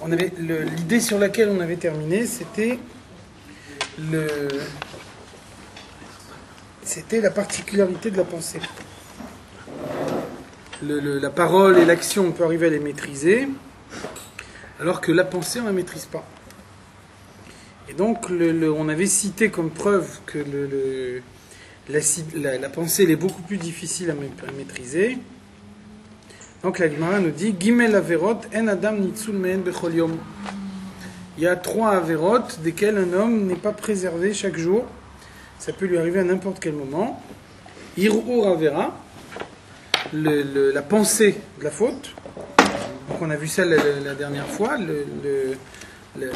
l'idée sur laquelle on avait terminé, c'était la particularité de la pensée. La parole et l'action, on peut arriver à les maîtriser, alors que la pensée, on ne la maîtrise pas. Et donc, on avait cité comme preuve que la pensée elle est beaucoup plus difficile à maîtriser. Donc la Gemara nous dit Gimel Averot en Adam nitzul mehen bechol yom. Il y a 3 Averot desquels un homme n'est pas préservé chaque jour. Ça peut lui arriver à n'importe quel moment. Irur Avera, la pensée de la faute. Donc on a vu ça la dernière fois.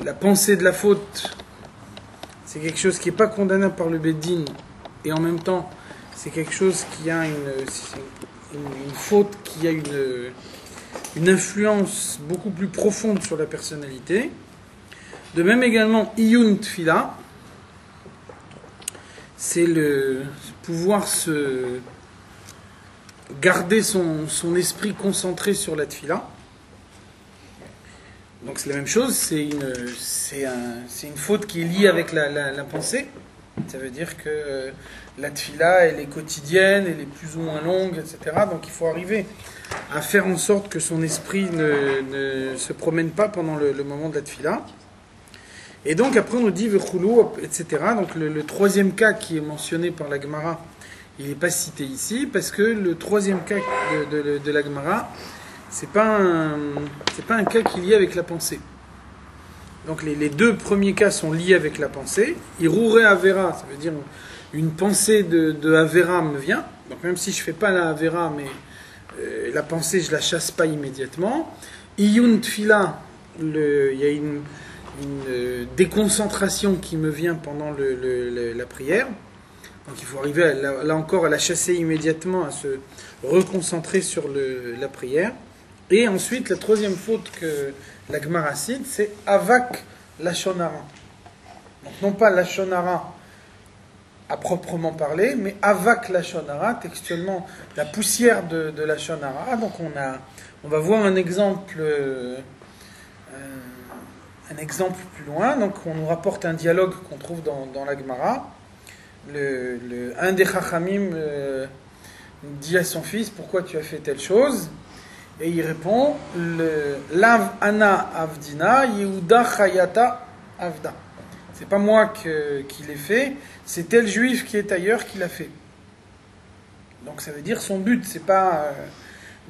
La pensée de la faute, c'est quelque chose qui n'est pas condamnable par le Beddin, et en même temps, c'est quelque chose qui a une faute qui a une influence beaucoup plus profonde sur la personnalité. De même également, Iyun Tfila, c'est le pouvoir garder son esprit concentré sur la Tfila. Donc c'est la même chose, c'est une faute qui est liée avec la pensée. Ça veut dire que la tfila, elle est quotidienne, elle est plus ou moins longue, etc. Donc il faut arriver à faire en sorte que son esprit ne se promène pas pendant le moment de la tfila. Et donc après on nous dit vechulu, etc. Donc le troisième cas qui est mentionné par la Gemara, il n'est pas cité ici, parce que le troisième cas de la Gemara, c'est pas un cas qui est lié avec la pensée. Donc les 2 premiers cas sont liés avec la pensée. Irure Avera, ça veut dire une pensée de Avera me vient. Donc même si je ne fais pas la Avera, mais la pensée je la chasse pas immédiatement. Iyun Tfila, il y a une déconcentration qui me vient pendant la prière. Donc il faut arriver là encore à la chasser immédiatement, à se reconcentrer sur la prière. Et ensuite, la troisième faute que la Gemara cite, c'est Avak Lachonara. Donc non pas Lachonara à proprement parler, mais Avak Lachonara, textuellement la poussière de Lachonara. Donc on va voir un exemple plus loin. Donc on nous rapporte un dialogue qu'on trouve dans la Gemara. Un des Chachamim dit à son fils, pourquoi tu as fait telle chose? Et il répond, Lav Ana Avdina, Yehuda Chayata Avda. C'est pas moi qui l'ai fait, c'est tel juif qui est ailleurs qui l'a fait. Donc ça veut dire son but, c'est pas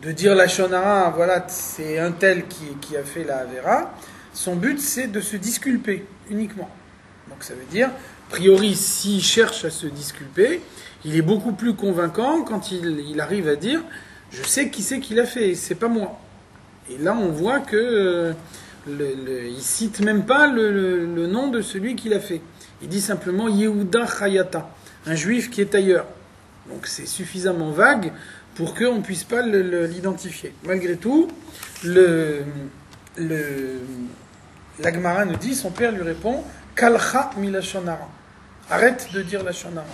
de dire la Shonara, voilà, c'est un tel qui a fait la Avera. Son but, c'est de se disculper uniquement. Donc ça veut dire, a priori, s'il cherche à se disculper, il est beaucoup plus convaincant quand il arrive à dire je sais qui c'est qui l'a fait, c'est pas moi. Et là, on voit que il cite même pas le nom de celui qui l'a fait. Il dit simplement Yehuda Chayata, un juif qui est ailleurs. Donc c'est suffisamment vague pour qu'on ne puisse pas l'identifier. Malgré tout, la Gemara nous dit, son père lui répond Kalcha milashonara. Arrête de dire la shonara.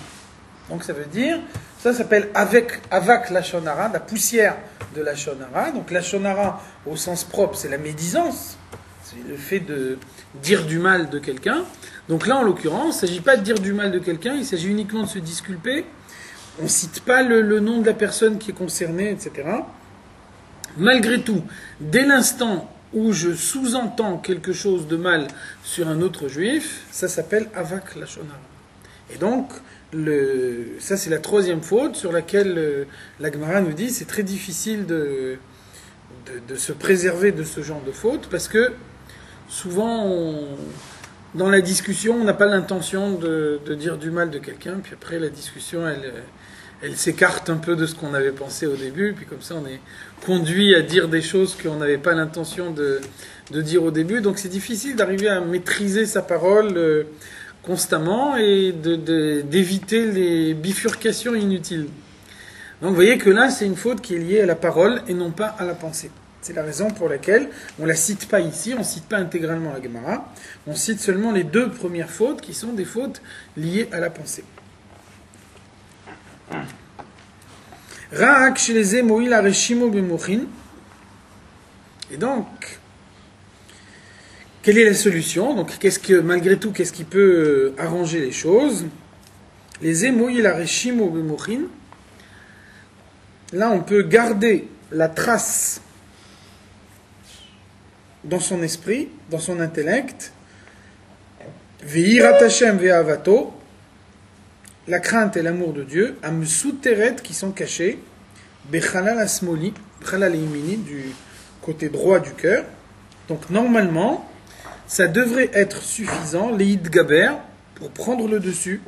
Donc ça veut dire, ça s'appelle Avak Lachonara, la poussière de la Shonara. Donc la Shonara, au sens propre, c'est la médisance, c'est le fait de dire du mal de quelqu'un. Donc là, en l'occurrence, il ne s'agit pas de dire du mal de quelqu'un, il s'agit uniquement de se disculper. On ne cite pas le nom de la personne qui est concernée, etc. Malgré tout, dès l'instant où je sous-entends quelque chose de mal sur un autre juif, ça s'appelle Avak Lachonara. Et donc, ça c'est la troisième faute sur laquelle la Gemara nous dit c'est très difficile de se préserver de ce genre de faute, parce que souvent dans la discussion on n'a pas l'intention de dire du mal de quelqu'un, puis après la discussion elle s'écarte un peu de ce qu'on avait pensé au début, puis comme ça on est conduit à dire des choses qu'on n'avait pas l'intention de dire au début. Donc c'est difficile d'arriver à maîtriser sa parole constamment et d'éviter les bifurcations inutiles. Donc vous voyez que là, c'est une faute qui est liée à la parole et non pas à la pensée. C'est la raison pour laquelle on ne la cite pas ici, on ne cite pas intégralement la Gemara, on cite seulement les 2 premières fautes qui sont des fautes liées à la pensée. Ra'ak sheleze mo'il areshimo b'mochin. Et donc, quelle est la solution? Donc, malgré tout, qu'est-ce qui peut arranger les choses? Les émoïs, la réchim ou mochin. Là, on peut garder la trace dans son esprit, dans son intellect. Ve'irat Hashem ve'avato, la crainte et l'amour de Dieu, amsuteret qui sont cachés, bechalal asmoli, bechalal yemini, du côté droit du cœur. Donc normalement, ça devrait être suffisant, leid gaber, pour prendre le dessus,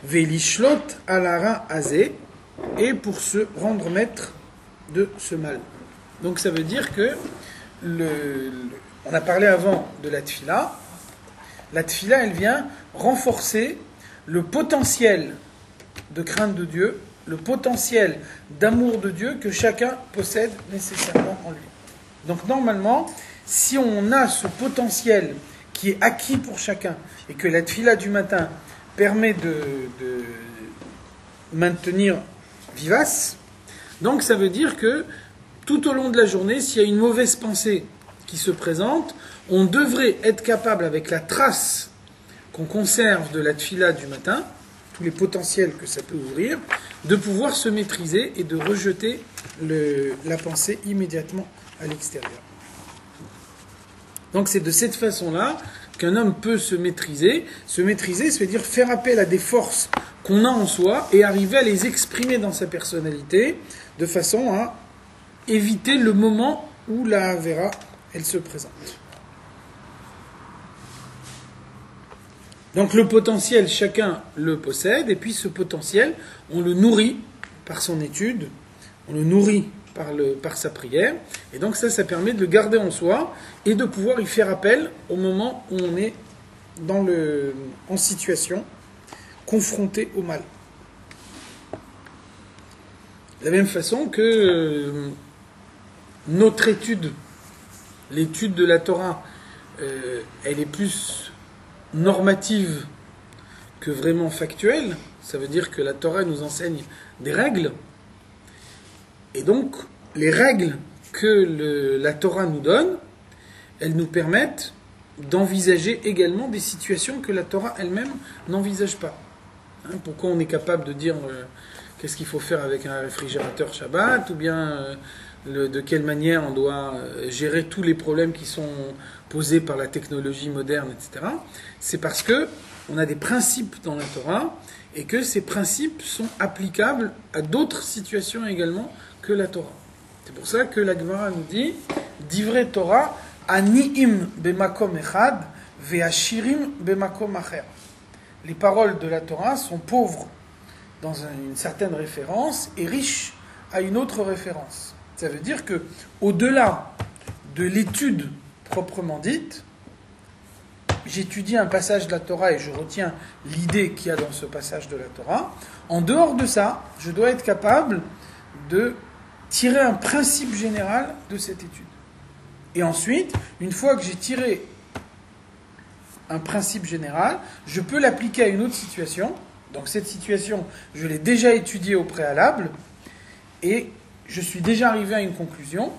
ve'lishlot alara azé, et pour se rendre maître de ce mal. Donc ça veut dire que on a parlé avant de la tfila. La tfila, elle vient renforcer le potentiel de crainte de Dieu, le potentiel d'amour de Dieu que chacun possède nécessairement en lui. Donc normalement, si on a ce potentiel qui est acquis pour chacun et que la tfila du matin permet de maintenir vivace, donc ça veut dire que tout au long de la journée, s'il y a une mauvaise pensée qui se présente, on devrait être capable, avec la trace qu'on conserve de la tfila du matin, tous les potentiels que ça peut ouvrir, de pouvoir se maîtriser et de rejeter la pensée immédiatement à l'extérieur. Donc c'est de cette façon-là qu'un homme peut se maîtriser. Se maîtriser, ça veut dire faire appel à des forces qu'on a en soi et arriver à les exprimer dans sa personnalité de façon à éviter le moment où la Avera, elle se présente. Donc le potentiel, chacun le possède, et puis ce potentiel, on le nourrit par son étude, on le nourrit par sa prière, et donc ça permet de le garder en soi et de pouvoir y faire appel au moment où on est en situation confronté au mal. De la même façon que notre étude, l'étude de la Torah, elle est plus normative que vraiment factuelle. Ça veut dire que la Torah nous enseigne des règles. Et donc, les règles que la Torah nous donne, elles nous permettent d'envisager également des situations que la Torah elle-même n'envisage pas. Pourquoi on est capable de dire qu'est-ce qu'il faut faire avec un réfrigérateur Shabbat, ou bien de quelle manière on doit gérer tous les problèmes qui sont posés par la technologie moderne, etc. C'est parce que on a des principes dans la Torah et que ces principes sont applicables à d'autres situations également que la Torah. C'est pour ça que la Gemara nous dit Divrei Torah ani'im bemakom echad ve'ashirim bemakom acher. Les paroles de la Torah sont pauvres dans une certaine référence et riches à une autre référence. Ça veut dire que, au-delà de l'étude proprement dite, j'étudie un passage de la Torah et je retiens l'idée qu'il y a dans ce passage de la Torah. En dehors de ça, je dois être capable de tirer un principe général de cette étude. Et ensuite, une fois que j'ai tiré un principe général, je peux l'appliquer à une autre situation. Donc cette situation, je l'ai déjà étudiée au préalable et je suis déjà arrivé à une conclusion.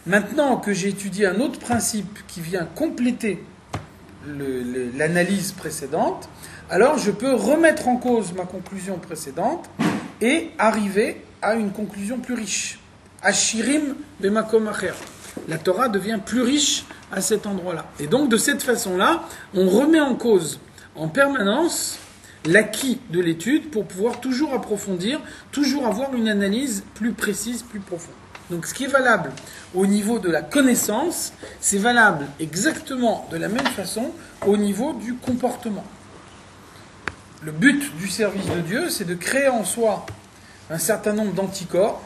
Maintenant que j'ai étudié un autre principe qui vient compléter l'analyse précédente, alors je peux remettre en cause ma conclusion précédente et arriver à une conclusion plus riche. Ashirim bemakom acher. La Torah devient plus riche à cet endroit-là. Et donc de cette façon-là, on remet en cause en permanence l'acquis de l'étude pour pouvoir toujours approfondir, toujours avoir une analyse plus précise, plus profonde. Donc ce qui est valable au niveau de la connaissance, c'est valable exactement de la même façon au niveau du comportement. Le but du service de Dieu, c'est de créer en soi un certain nombre d'anticorps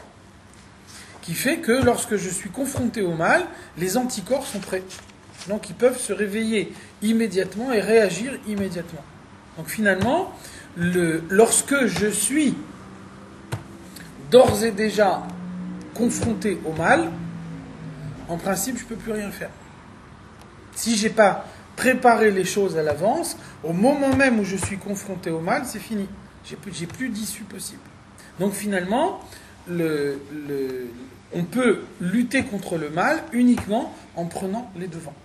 qui fait que lorsque je suis confronté au mal, les anticorps sont prêts. Donc ils peuvent se réveiller immédiatement et réagir immédiatement. Donc finalement, lorsque je suis d'ores et déjà confronté au mal, en principe, je ne peux plus rien faire. Si je n'ai pas préparé les choses à l'avance, au moment même où je suis confronté au mal, c'est fini. J'ai plus d'issue possible. Donc finalement, on peut lutter contre le mal uniquement en prenant les devants.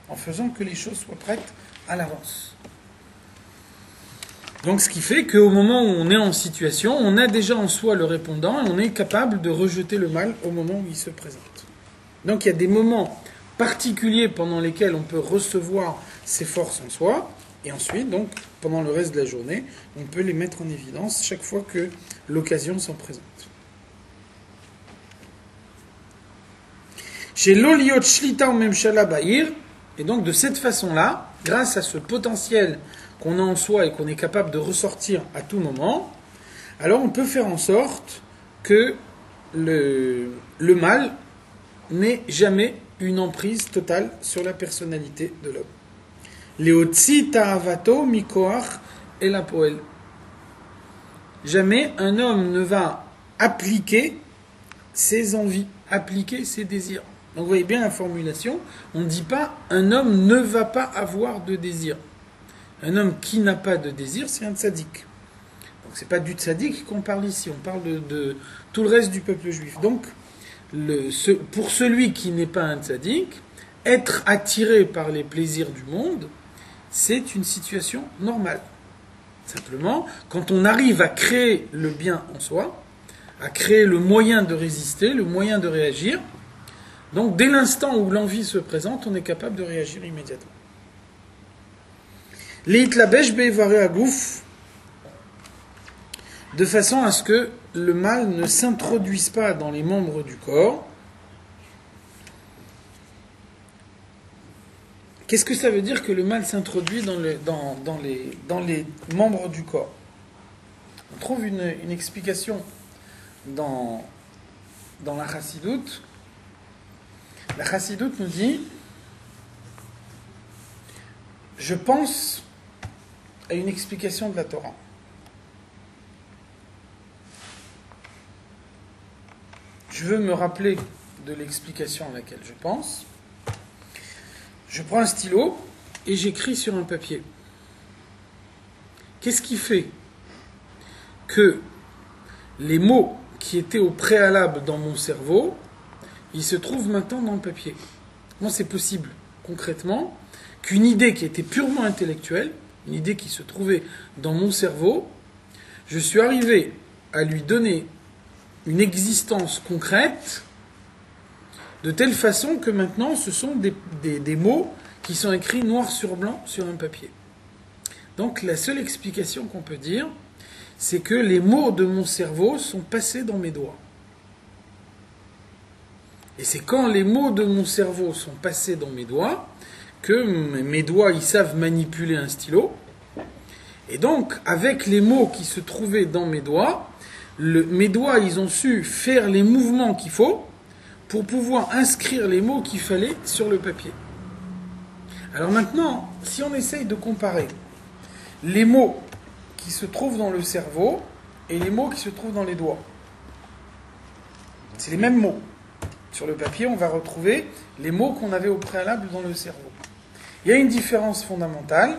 en faisant que les choses soient prêtes à l'avance. Donc ce qui fait qu'au moment où on est en situation, on a déjà en soi le répondant et on est capable de rejeter le mal au moment où il se présente. Donc il y a des moments particuliers pendant lesquels on peut recevoir ces forces en soi, et ensuite, donc, pendant le reste de la journée, on peut les mettre en évidence chaque fois que l'occasion s'en présente. Chez l'oliot shlita ou memshala bahir, et donc de cette façon-là, grâce à ce potentiel qu'on a en soi et qu'on est capable de ressortir à tout moment, alors on peut faire en sorte que le mal n'ait jamais une emprise totale sur la personnalité de l'homme. Leotzi ta'avato mikoach el hapoel. Jamais un homme ne va appliquer ses envies, appliquer ses désirs. Donc vous voyez bien la formulation, on ne dit pas un homme ne va pas avoir de désir. Un homme qui n'a pas de désir, c'est un tzaddik. Donc c'est pas du tzaddik qu'on parle ici, on parle de tout le reste du peuple juif. Donc pour celui qui n'est pas un tzaddik, être attiré par les plaisirs du monde, c'est une situation normale. Simplement, quand on arrive à créer le bien en soi, à créer le moyen de résister, le moyen de réagir, donc dès l'instant où l'envie se présente, on est capable de réagir immédiatement. Leitlabesh be'ivare agouf, de façon à ce que le mal ne s'introduise pas dans les membres du corps. Qu'est-ce que ça veut dire que le mal s'introduit dans les membres du corps? On trouve une explication dans la Chassidoute. La Chassidoute nous dit, je pense à une explication de la Torah. Je veux me rappeler de l'explication à laquelle je pense. Je prends un stylo et j'écris sur un papier. Qu'est-ce qui fait que les mots qui étaient au préalable dans mon cerveau, ils se trouvent maintenant dans le papier? Comment c'est possible, concrètement, qu'une idée qui était purement intellectuelle, une idée qui se trouvait dans mon cerveau, je suis arrivé à lui donner une existence concrète, de telle façon que maintenant ce sont des mots qui sont écrits noir sur blanc sur un papier. Donc la seule explication qu'on peut dire, c'est que les mots de mon cerveau sont passés dans mes doigts. Et c'est quand les mots de mon cerveau sont passés dans mes doigts que mes doigts ils savent manipuler un stylo. Et donc avec les mots qui se trouvaient dans mes doigts, mes doigts ils ont su faire les mouvements qu'il faut pour pouvoir inscrire les mots qu'il fallait sur le papier. Alors maintenant, si on essaye de comparer les mots qui se trouvent dans le cerveau et les mots qui se trouvent dans les doigts, c'est les mêmes mots. Sur le papier, on va retrouver les mots qu'on avait au préalable dans le cerveau. Il y a une différence fondamentale,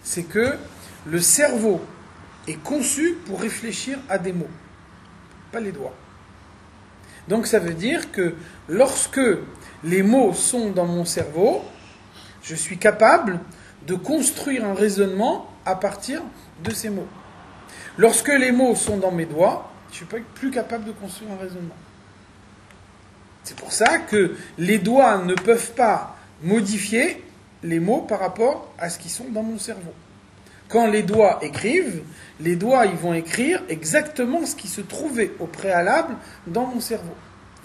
c'est que le cerveau est conçu pour réfléchir à des mots, pas les doigts. Donc ça veut dire que lorsque les mots sont dans mon cerveau, je suis capable de construire un raisonnement à partir de ces mots. Lorsque les mots sont dans mes doigts, je ne suis plus capable de construire un raisonnement. C'est pour ça que les doigts ne peuvent pas modifier les mots par rapport à ce qui sont dans mon cerveau. Quand les doigts écrivent, les doigts ils vont écrire exactement ce qui se trouvait au préalable dans mon cerveau.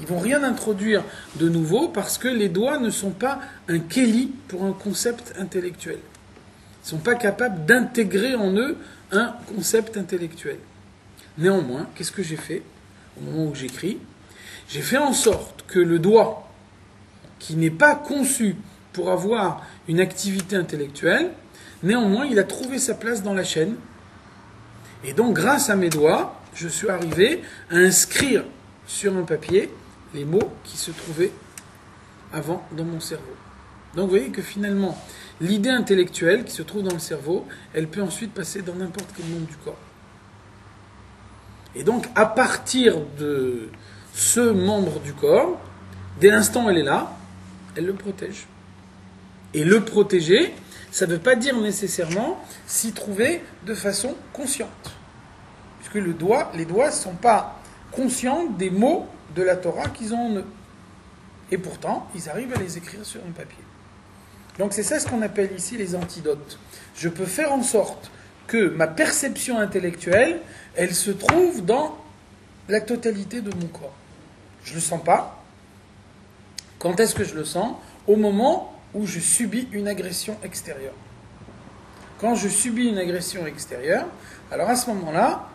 Ils vont rien introduire de nouveau parce que les doigts ne sont pas un kéli pour un concept intellectuel. Ils ne sont pas capables d'intégrer en eux un concept intellectuel. Néanmoins, qu'est-ce que j'ai fait au moment où j'écris? J'ai fait en sorte que le doigt, qui n'est pas conçu pour avoir une activité intellectuelle, néanmoins, il a trouvé sa place dans la chaîne. Et donc, grâce à mes doigts, je suis arrivé à inscrire sur un papier les mots qui se trouvaient avant dans mon cerveau. Donc, vous voyez que finalement, l'idée intellectuelle qui se trouve dans le cerveau, elle peut ensuite passer dans n'importe quel monde du corps. Et donc, à partir de ce membre du corps, dès l'instant où elle est là, elle le protège. Et le protéger, ça ne veut pas dire nécessairement s'y trouver de façon consciente. Puisque les doigts ne sont pas conscients des mots de la Torah qu'ils ont en eux. Et pourtant, ils arrivent à les écrire sur un papier. Donc c'est ça ce qu'on appelle ici les antidotes. Je peux faire en sorte que ma perception intellectuelle, elle se trouve dans la totalité de mon corps. Je ne le sens pas. Quand est-ce que je le sens? Au moment où je subis une agression extérieure. Quand je subis une agression extérieure, alors à ce moment-là,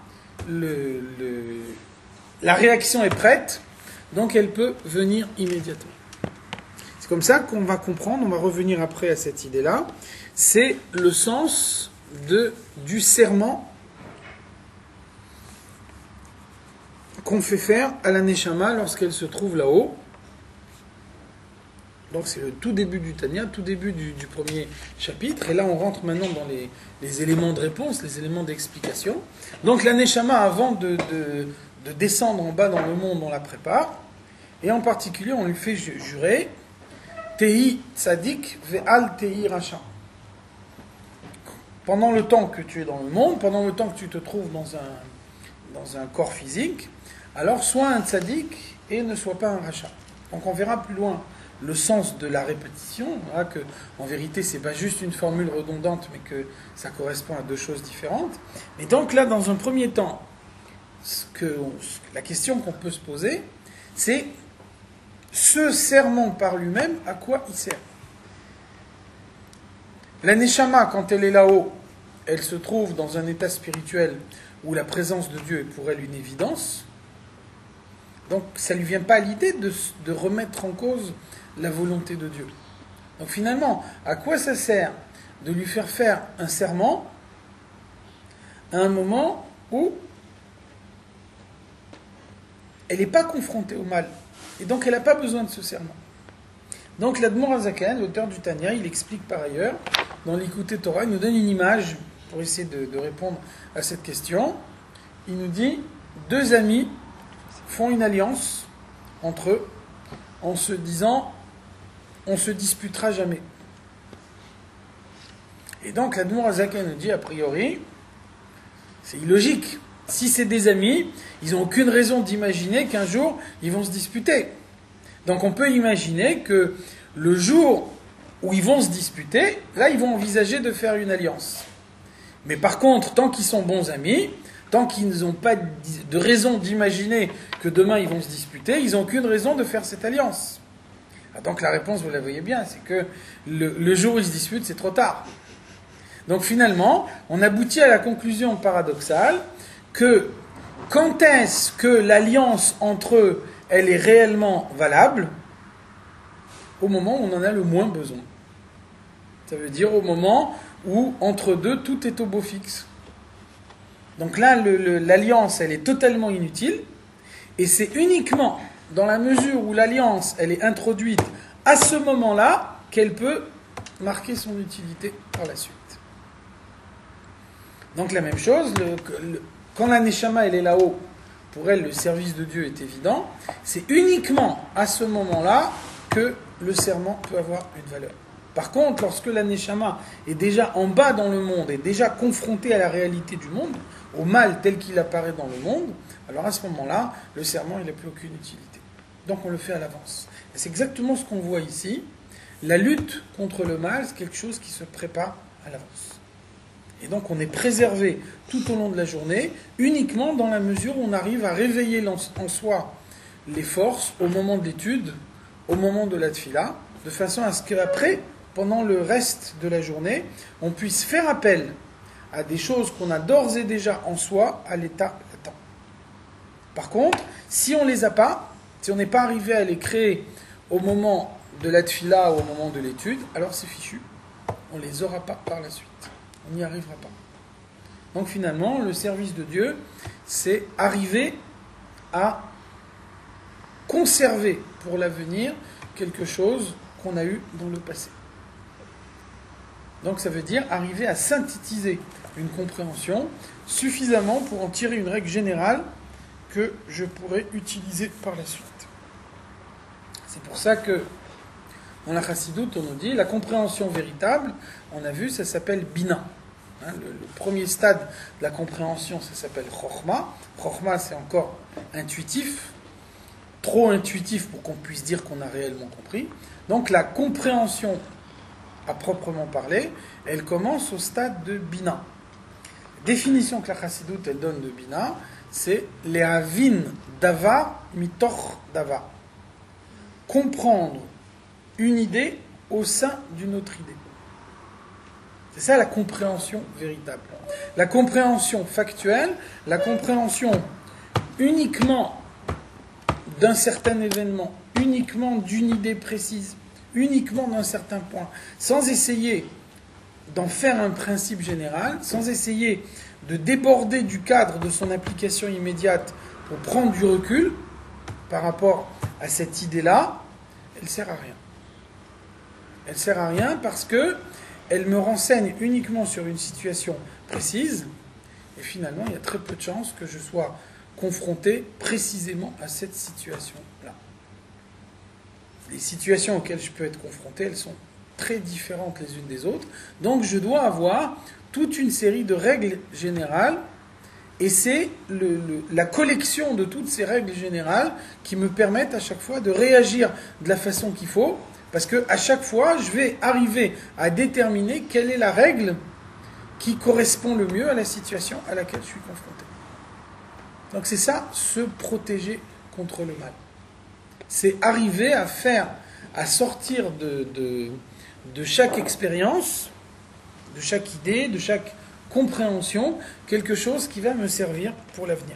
la réaction est prête, donc elle peut venir immédiatement. C'est comme ça qu'on va comprendre, on va revenir après à cette idée-là, c'est le sens du serment qu'on fait faire à la Neshama lorsqu'elle se trouve là-haut. Donc c'est le tout début du Tanya, tout début du premier chapitre. Et là on rentre maintenant dans les éléments de réponse, les éléments d'explication. Donc la Neshama, avant de descendre en bas dans le monde, on la prépare. Et en particulier, on lui fait jurer Tehi tzadik ve'al tehi racha. Pendant le temps que tu es dans le monde, pendant le temps que tu te trouves dans un corps physique, alors sois un tzadik et ne sois pas un racha. Donc on verra plus loin le sens de la répétition, hein, que en vérité c'est pas juste une formule redondante, mais que ça correspond à deux choses différentes. Et donc là, dans un premier temps, la question qu'on peut se poser, c'est ce serment par lui-même, à quoi il sert? La Neshama, quand elle est là-haut, elle se trouve dans un état spirituel où la présence de Dieu est pour elle une évidence. Donc ça ne lui vient pas à l'idée de remettre en cause la volonté de Dieu. Donc finalement, à quoi ça sert de lui faire faire un serment à un moment où elle n'est pas confrontée au mal? Et donc elle n'a pas besoin de ce serment. Donc l'Admor HaZaken, l'auteur du Tanya, il explique par ailleurs, dans l'Écouté Torah, il nous donne une image pour essayer de répondre à cette question. Il nous dit, deux amis font une alliance entre eux en se disant on se disputera jamais. Et donc l'Admor HaZaken nous dit a priori c'est illogique. Si c'est des amis, ils n'ont aucune raison d'imaginer qu'un jour ils vont se disputer. Donc on peut imaginer que le jour où ils vont se disputer, là ils vont envisager de faire une alliance. Mais par contre, tant qu'ils sont bons amis, tant qu'ils n'ont pas de raison d'imaginer que demain ils vont se disputer, ils n'ont aucune raison de faire cette alliance. Donc la réponse, vous la voyez bien, c'est que le jour où ils se disputent, c'est trop tard. Donc finalement, on aboutit à la conclusion paradoxale que quand est-ce que l'alliance entre eux, elle est réellement valable? Au moment où on en a le moins besoin. Ça veut dire au moment où, entre deux, tout est au beau fixe. Donc là, l'alliance, elle est totalement inutile, et c'est uniquement dans la mesure où l'alliance, elle est introduite à ce moment-là, qu'elle peut marquer son utilité par la suite. Donc la même chose, quand la Neshama, elle est là-haut, pour elle, le service de Dieu est évident, c'est uniquement à ce moment-là que le serment peut avoir une valeur. Par contre, lorsque la Neshama est déjà en bas dans le monde, est déjà confrontée à la réalité du monde, au mal tel qu'il apparaît dans le monde, alors à ce moment-là, le serment, il n'a plus aucune utilité. Donc on le fait à l'avance. Et c'est exactement ce qu'on voit ici. La lutte contre le mal, c'est quelque chose qui se prépare à l'avance. Et donc on est préservé tout au long de la journée, uniquement dans la mesure où on arrive à réveiller en soi les forces au moment de l'étude, au moment de la tfila, de façon à ce qu'après, pendant le reste de la journée, on puisse faire appel à des choses qu'on a d'ores et déjà en soi à l'état latent. Par contre, si on ne les a pas, si on n'est pas arrivé à les créer au moment de la tfila ou au moment de l'étude, alors c'est fichu. On ne les aura pas par la suite. On n'y arrivera pas. Donc finalement, le service de Dieu, c'est arriver à conserver pour l'avenir quelque chose qu'on a eu dans le passé. Donc ça veut dire arriver à synthétiser une compréhension suffisamment pour en tirer une règle générale que je pourrais utiliser par la suite. C'est pour ça que Dans la Chassidoute, on nous dit, la compréhension véritable, on a vu, ça s'appelle Bina. Hein, le premier stade de la compréhension, ça s'appelle Chokhma. Chokhma, c'est encore intuitif, trop intuitif pour qu'on puisse dire qu'on a réellement compris. Donc la compréhension, à proprement parler, elle commence au stade de Bina. La définition que la Chassidoute, elle donne de Bina, c'est Lehavin Dava mitoch Dava. Comprendre une idée au sein d'une autre idée. C'est ça la compréhension véritable. La compréhension factuelle, la compréhension uniquement d'un certain événement, uniquement d'une idée précise, uniquement d'un certain point, sans essayer d'en faire un principe général, sans essayer de déborder du cadre de son application immédiate pour prendre du recul par rapport à cette idée-là, elle ne sert à rien. Elle ne sert à rien parce que elle me renseigne uniquement sur une situation précise, et finalement, il y a très peu de chances que je sois confronté précisément à cette situation-là. Les situations auxquelles je peux être confronté, elles sont très différentes les unes des autres, donc je dois avoir toute une série de règles générales, et c'est la collection de toutes ces règles générales qui me permettent à chaque fois de réagir de la façon qu'il faut, parce qu'à chaque fois, je vais arriver à déterminer quelle est la règle qui correspond le mieux à la situation à laquelle je suis confronté. Donc c'est ça, se protéger contre le mal. C'est arriver à sortir de chaque expérience, de chaque idée, de chaque compréhension, quelque chose qui va me servir pour l'avenir.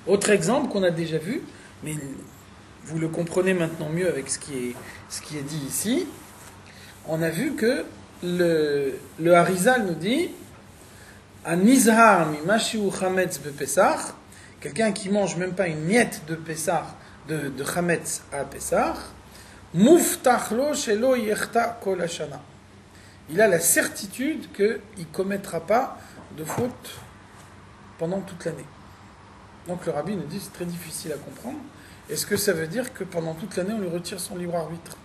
Autre exemple qu'on a déjà vu, mais vous le comprenez maintenant mieux avec ce qui est dit ici, on a vu que le Harizal nous dit Anizhar mimashiu chametz bepesach, quelqu'un qui mange même pas une miette de Pessah, de chametz à Pessah, muftach lo shelo yechta kol hashana. Il a la certitude qu'il ne commettra pas de faute pendant toute l'année. Donc le rabbi nous dit c'est très difficile à comprendre. Est-ce que ça veut dire que pendant toute l'année on lui retire son libre arbitre?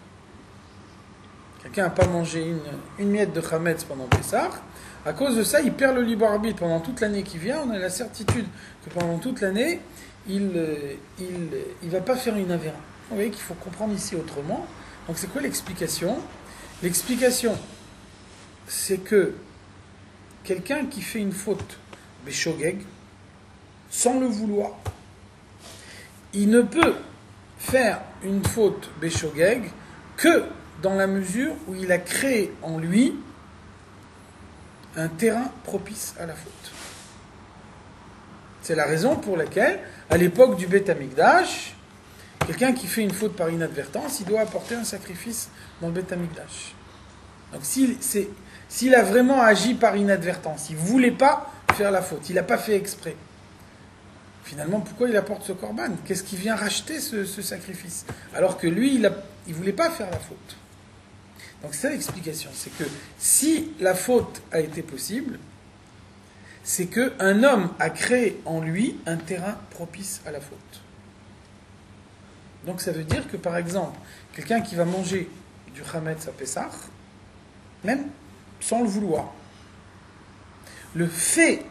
Quelqu'un n'a pas mangé une miette de chametz pendant Pessah, à cause de ça il perd le libre arbitre pendant toute l'année qui vient. On a la certitude que pendant toute l'année il va pas faire une avéra. Vous voyez qu'il faut comprendre ici autrement. Donc c'est quoi l'explication? L'explication, c'est que quelqu'un qui fait une faute, béshogeg, sans le vouloir, il ne peut faire une faute béshogeg que dans la mesure où il a créé en lui un terrain propice à la faute. C'est la raison pour laquelle, à l'époque du Beth Amikdash, quelqu'un qui fait une faute par inadvertance, il doit apporter un sacrifice dans le Beth Amikdash. Donc s'il a vraiment agi par inadvertance, il ne voulait pas faire la faute, il n'a pas fait exprès. Finalement, pourquoi il apporte ce korban? Qu'est-ce qui vient racheter ce sacrifice? Alors que lui, il ne voulait pas faire la faute. Donc c'est ça l'explication, c'est que si la faute a été possible, c'est qu'un homme a créé en lui un terrain propice à la faute. Donc ça veut dire que par exemple, quelqu'un qui va manger du chametz à Pessah, même sans le vouloir, le fait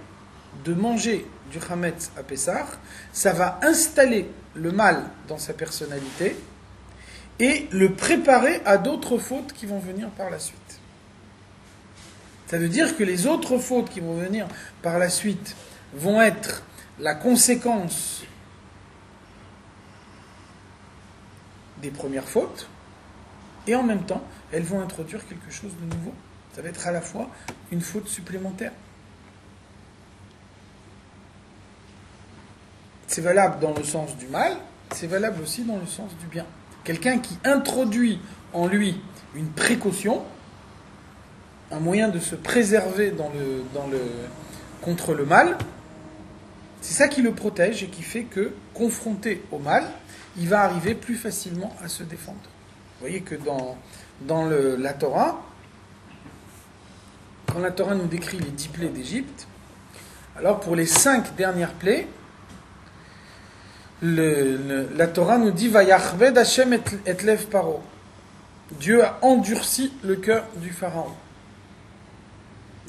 de manger du chametz à Pessah, ça va installer le mal dans sa personnalité et le préparer à d'autres fautes qui vont venir par la suite. Ça veut dire que les autres fautes qui vont venir par la suite vont être la conséquence des premières fautes, et en même temps, elles vont introduire quelque chose de nouveau. Ça va être à la fois une faute supplémentaire. C'est valable dans le sens du mal, c'est valable aussi dans le sens du bien. Quelqu'un qui introduit en lui une précaution, un moyen de se préserver contre le mal, c'est ça qui le protège et qui fait que, confronté au mal, il va arriver plus facilement à se défendre. Vous voyez que dans la Torah, quand la Torah nous décrit les 10 plaies d'Égypte, alors pour les 5 dernières plaies, la Torah nous dit Vayachved Hashem et lev paro. Dieu a endurci le cœur du pharaon.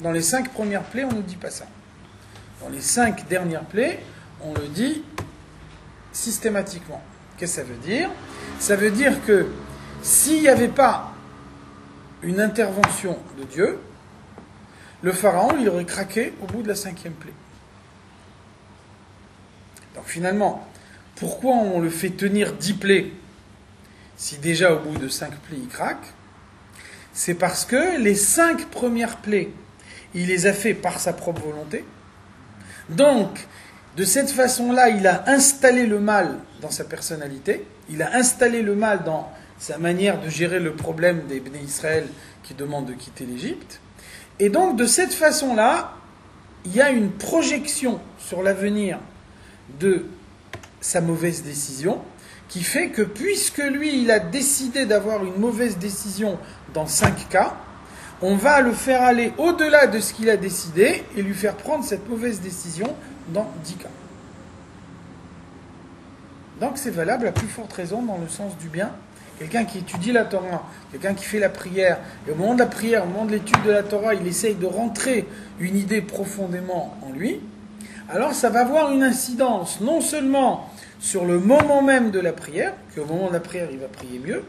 Dans les 5 premières plaies, on ne dit pas ça. Dans les 5 dernières plaies, on le dit systématiquement. Qu'est-ce que ça veut dire? Ça veut dire que s'il n'y avait pas une intervention de Dieu, le pharaon, il aurait craqué au bout de la 5e plaie. Donc finalement, pourquoi on le fait tenir 10 plaies si déjà au bout de 5 plaies il craque? C'est parce que les 5 premières plaies, il les a fait par sa propre volonté. Donc, de cette façon-là, il a installé le mal dans sa personnalité, il a installé le mal dans sa manière de gérer le problème des Bnei Israël qui demandent de quitter l'Égypte. Et donc, de cette façon-là, il y a une projection sur l'avenir de sa mauvaise décision qui fait que, puisque lui, il a décidé d'avoir une mauvaise décision dans 5 cas, on va le faire aller au-delà de ce qu'il a décidé et lui faire prendre cette mauvaise décision dans 10 cas. Donc c'est valable à plus forte raison dans le sens du bien. Quelqu'un qui étudie la Torah, quelqu'un qui fait la prière, et au moment de la prière, au moment de l'étude de la Torah, il essaye de rentrer une idée profondément en lui, alors ça va avoir une incidence non seulement sur le moment même de la prière, qu'au moment de la prière il va prier mieux,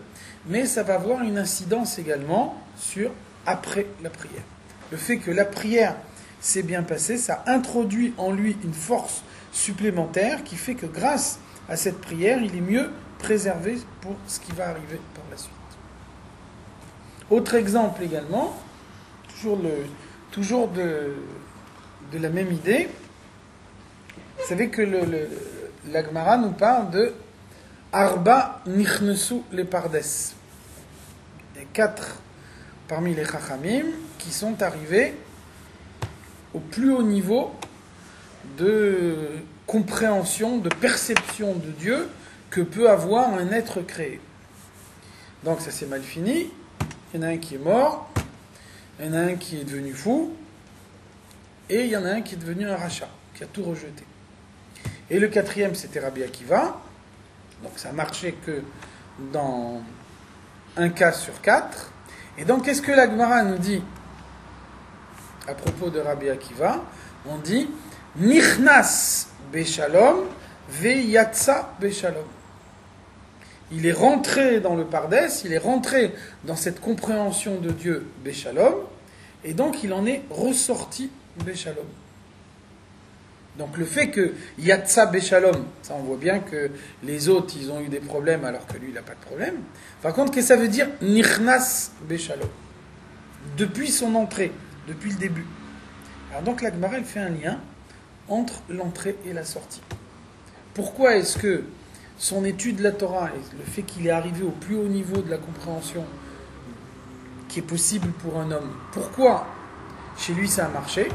mais ça va avoir une incidence également sur après la prière. Le fait que la prière s'est bien passée, ça introduit en lui une force supplémentaire qui fait que grâce à cette prière, il est mieux préservé pour ce qui va arriver par la suite. Autre exemple également, toujours de la même idée, vous savez que la Gemara nous parle de Arba nichnesu le pardes. Il y a 4 parmi les Chachamim qui sont arrivés au plus haut niveau de compréhension, de perception de Dieu que peut avoir un être créé. Donc ça s'est mal fini. Il y en a un qui est mort, il y en a un qui est devenu fou, et il y en a un qui est devenu un rachat, qui a tout rejeté. Et le 4e, c'était Rabbi Akiva. Donc ça marchait que dans un cas sur 4. Et donc qu'est-ce que la Gemara nous dit à propos de Rabbi Akiva? On dit Nichnas Beshalom Veyatsa Beshalom. Il est rentré dans le Pardès, il est rentré dans cette compréhension de Dieu Beshalom, et donc il en est ressorti Beshalom. Donc le fait que Yatsa Beshalom, ça on voit bien que les autres ils ont eu des problèmes alors que lui il n'a pas de problème. Par contre, qu'est-ce que ça veut dire Nichnas Beshalom? Depuis son entrée, depuis le début. Alors donc la Gemara elle fait un lien entre l'entrée et la sortie. Pourquoi est-ce que son étude de la Torah et le fait qu'il est arrivé au plus haut niveau de la compréhension qui est possible pour un homme, pourquoi chez lui ça a marché?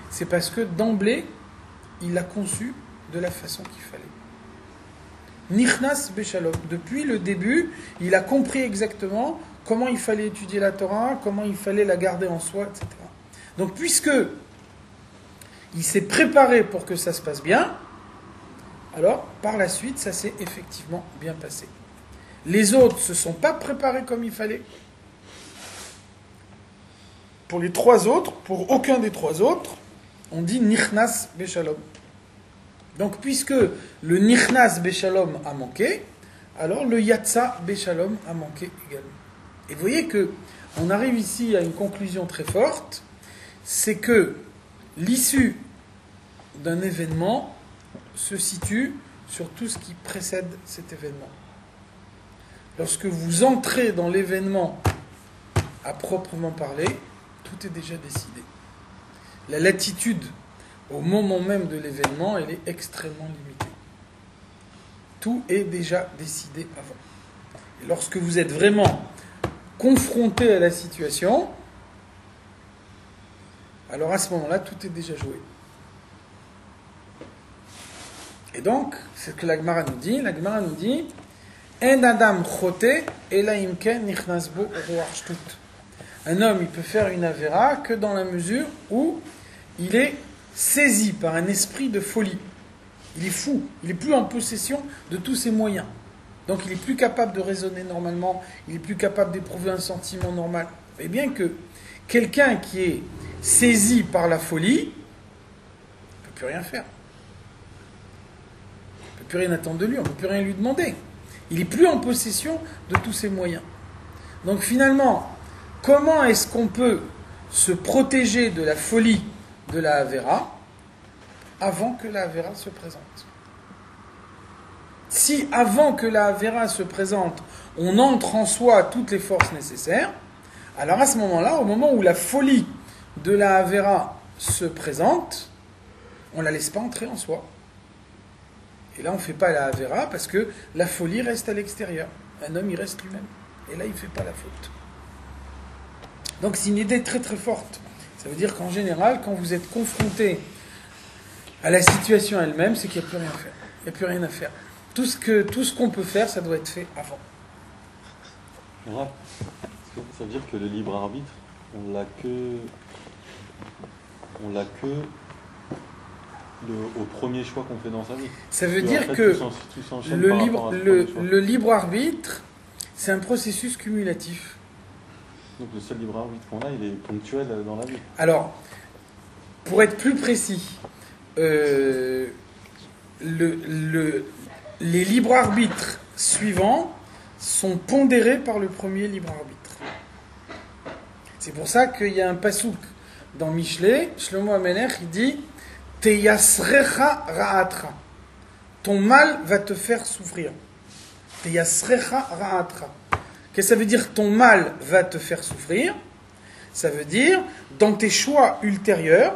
C'est parce que d'emblée, il l'a conçu de la façon qu'il fallait. Nichnas Beshalom. Depuis le début, il a compris exactement comment il fallait étudier la Torah, comment il fallait la garder en soi, etc. Donc puisque il s'est préparé pour que ça se passe bien, alors par la suite, ça s'est effectivement bien passé. Les autres ne se sont pas préparés comme il fallait. Pour les 3 autres, pour aucun des 3 autres, on dit Nichnas Beshalom. Donc, puisque le Nichnas Beshalom a manqué, alors le Yatsa Beshalom a manqué également. Et vous voyez que on arrive ici à une conclusion très forte, c'est que l'issue d'un événement se situe sur tout ce qui précède cet événement. Lorsque vous entrez dans l'événement à proprement parler, tout est déjà décidé. La latitude au moment même de l'événement, elle est extrêmement limitée. Tout est déjà décidé avant. Et lorsque vous êtes vraiment confronté à la situation, alors à ce moment-là, tout est déjà joué. Et donc, c'est ce que la Gemara nous dit. La Gemara nous dit En adam chote ela imken nichnas bo ruach shtut. Un homme, il peut faire une avéra que dans la mesure où il est saisi par un esprit de folie. Il est fou, il est plus en possession de tous ses moyens. Donc il est plus capable de raisonner normalement, il est plus capable d'éprouver un sentiment normal. Et bien que quelqu'un qui est saisi par la folie ne peut plus rien faire. On ne peut plus rien attendre de lui, on ne peut plus rien lui demander. Il est plus en possession de tous ses moyens. Donc finalement, comment est-ce qu'on peut se protéger de la folie de la Avera avant que la Avera se présente? Si avant que la Avera se présente, on entre en soi toutes les forces nécessaires, alors à ce moment-là, au moment où la folie de la Avera se présente, on ne la laisse pas entrer en soi. Et là, on ne fait pas la Avera parce que la folie reste à l'extérieur. Un homme, il reste lui-même. Et là, il ne fait pas la faute. Donc c'est une idée très très forte. Ça veut dire qu'en général, quand vous êtes confronté à la situation elle-même, c'est qu'il n'y a plus rien à faire. Il n'y a plus rien à faire. Tout ce qu'on peut faire, ça doit être fait avant. Ça veut dire que le libre arbitre, on l'a que au premier choix qu'on fait dans sa vie. Ça veut dire que le libre arbitre, c'est un processus cumulatif. Donc le seul libre arbitre qu'on a, il est ponctuel dans la vie. Alors, pour être plus précis, les libres arbitres suivants sont pondérés par le premier libre arbitre. C'est pour ça qu'il y a un pasouk dans Michelet, Shlomo Amelech, il dit Teyasrecha ra'atra. Ton mal va te faire souffrir. Teyasrecha ra'atra. Qu'est-ce que ça veut dire ton mal va te faire souffrir? Ça veut dire, dans tes choix ultérieurs,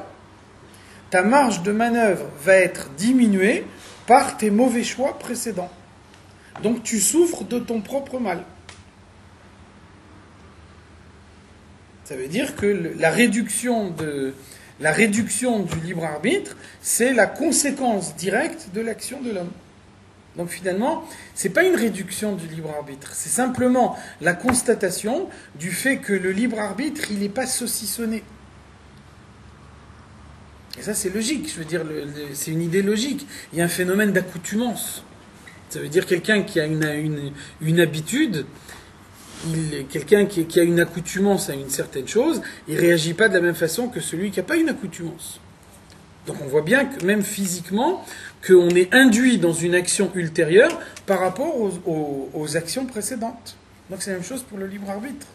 ta marge de manœuvre va être diminuée par tes mauvais choix précédents. Donc tu souffres de ton propre mal. Ça veut dire que la réduction du libre arbitre, c'est la conséquence directe de l'action de l'homme. Donc finalement, ce n'est pas une réduction du libre arbitre, c'est simplement la constatation du fait que le libre arbitre, il n'est pas saucissonné. Et ça, c'est logique, je veux dire, c'est une idée logique. Il y a un phénomène d'accoutumance. Ça veut dire quelqu'un qui a une habitude, quelqu'un qui a une accoutumance à une certaine chose, il ne réagit pas de la même façon que celui qui n'a pas une accoutumance. Donc on voit bien que même physiquement, qu'on est induit dans une action ultérieure par rapport aux actions précédentes. Donc c'est la même chose pour le libre arbitre.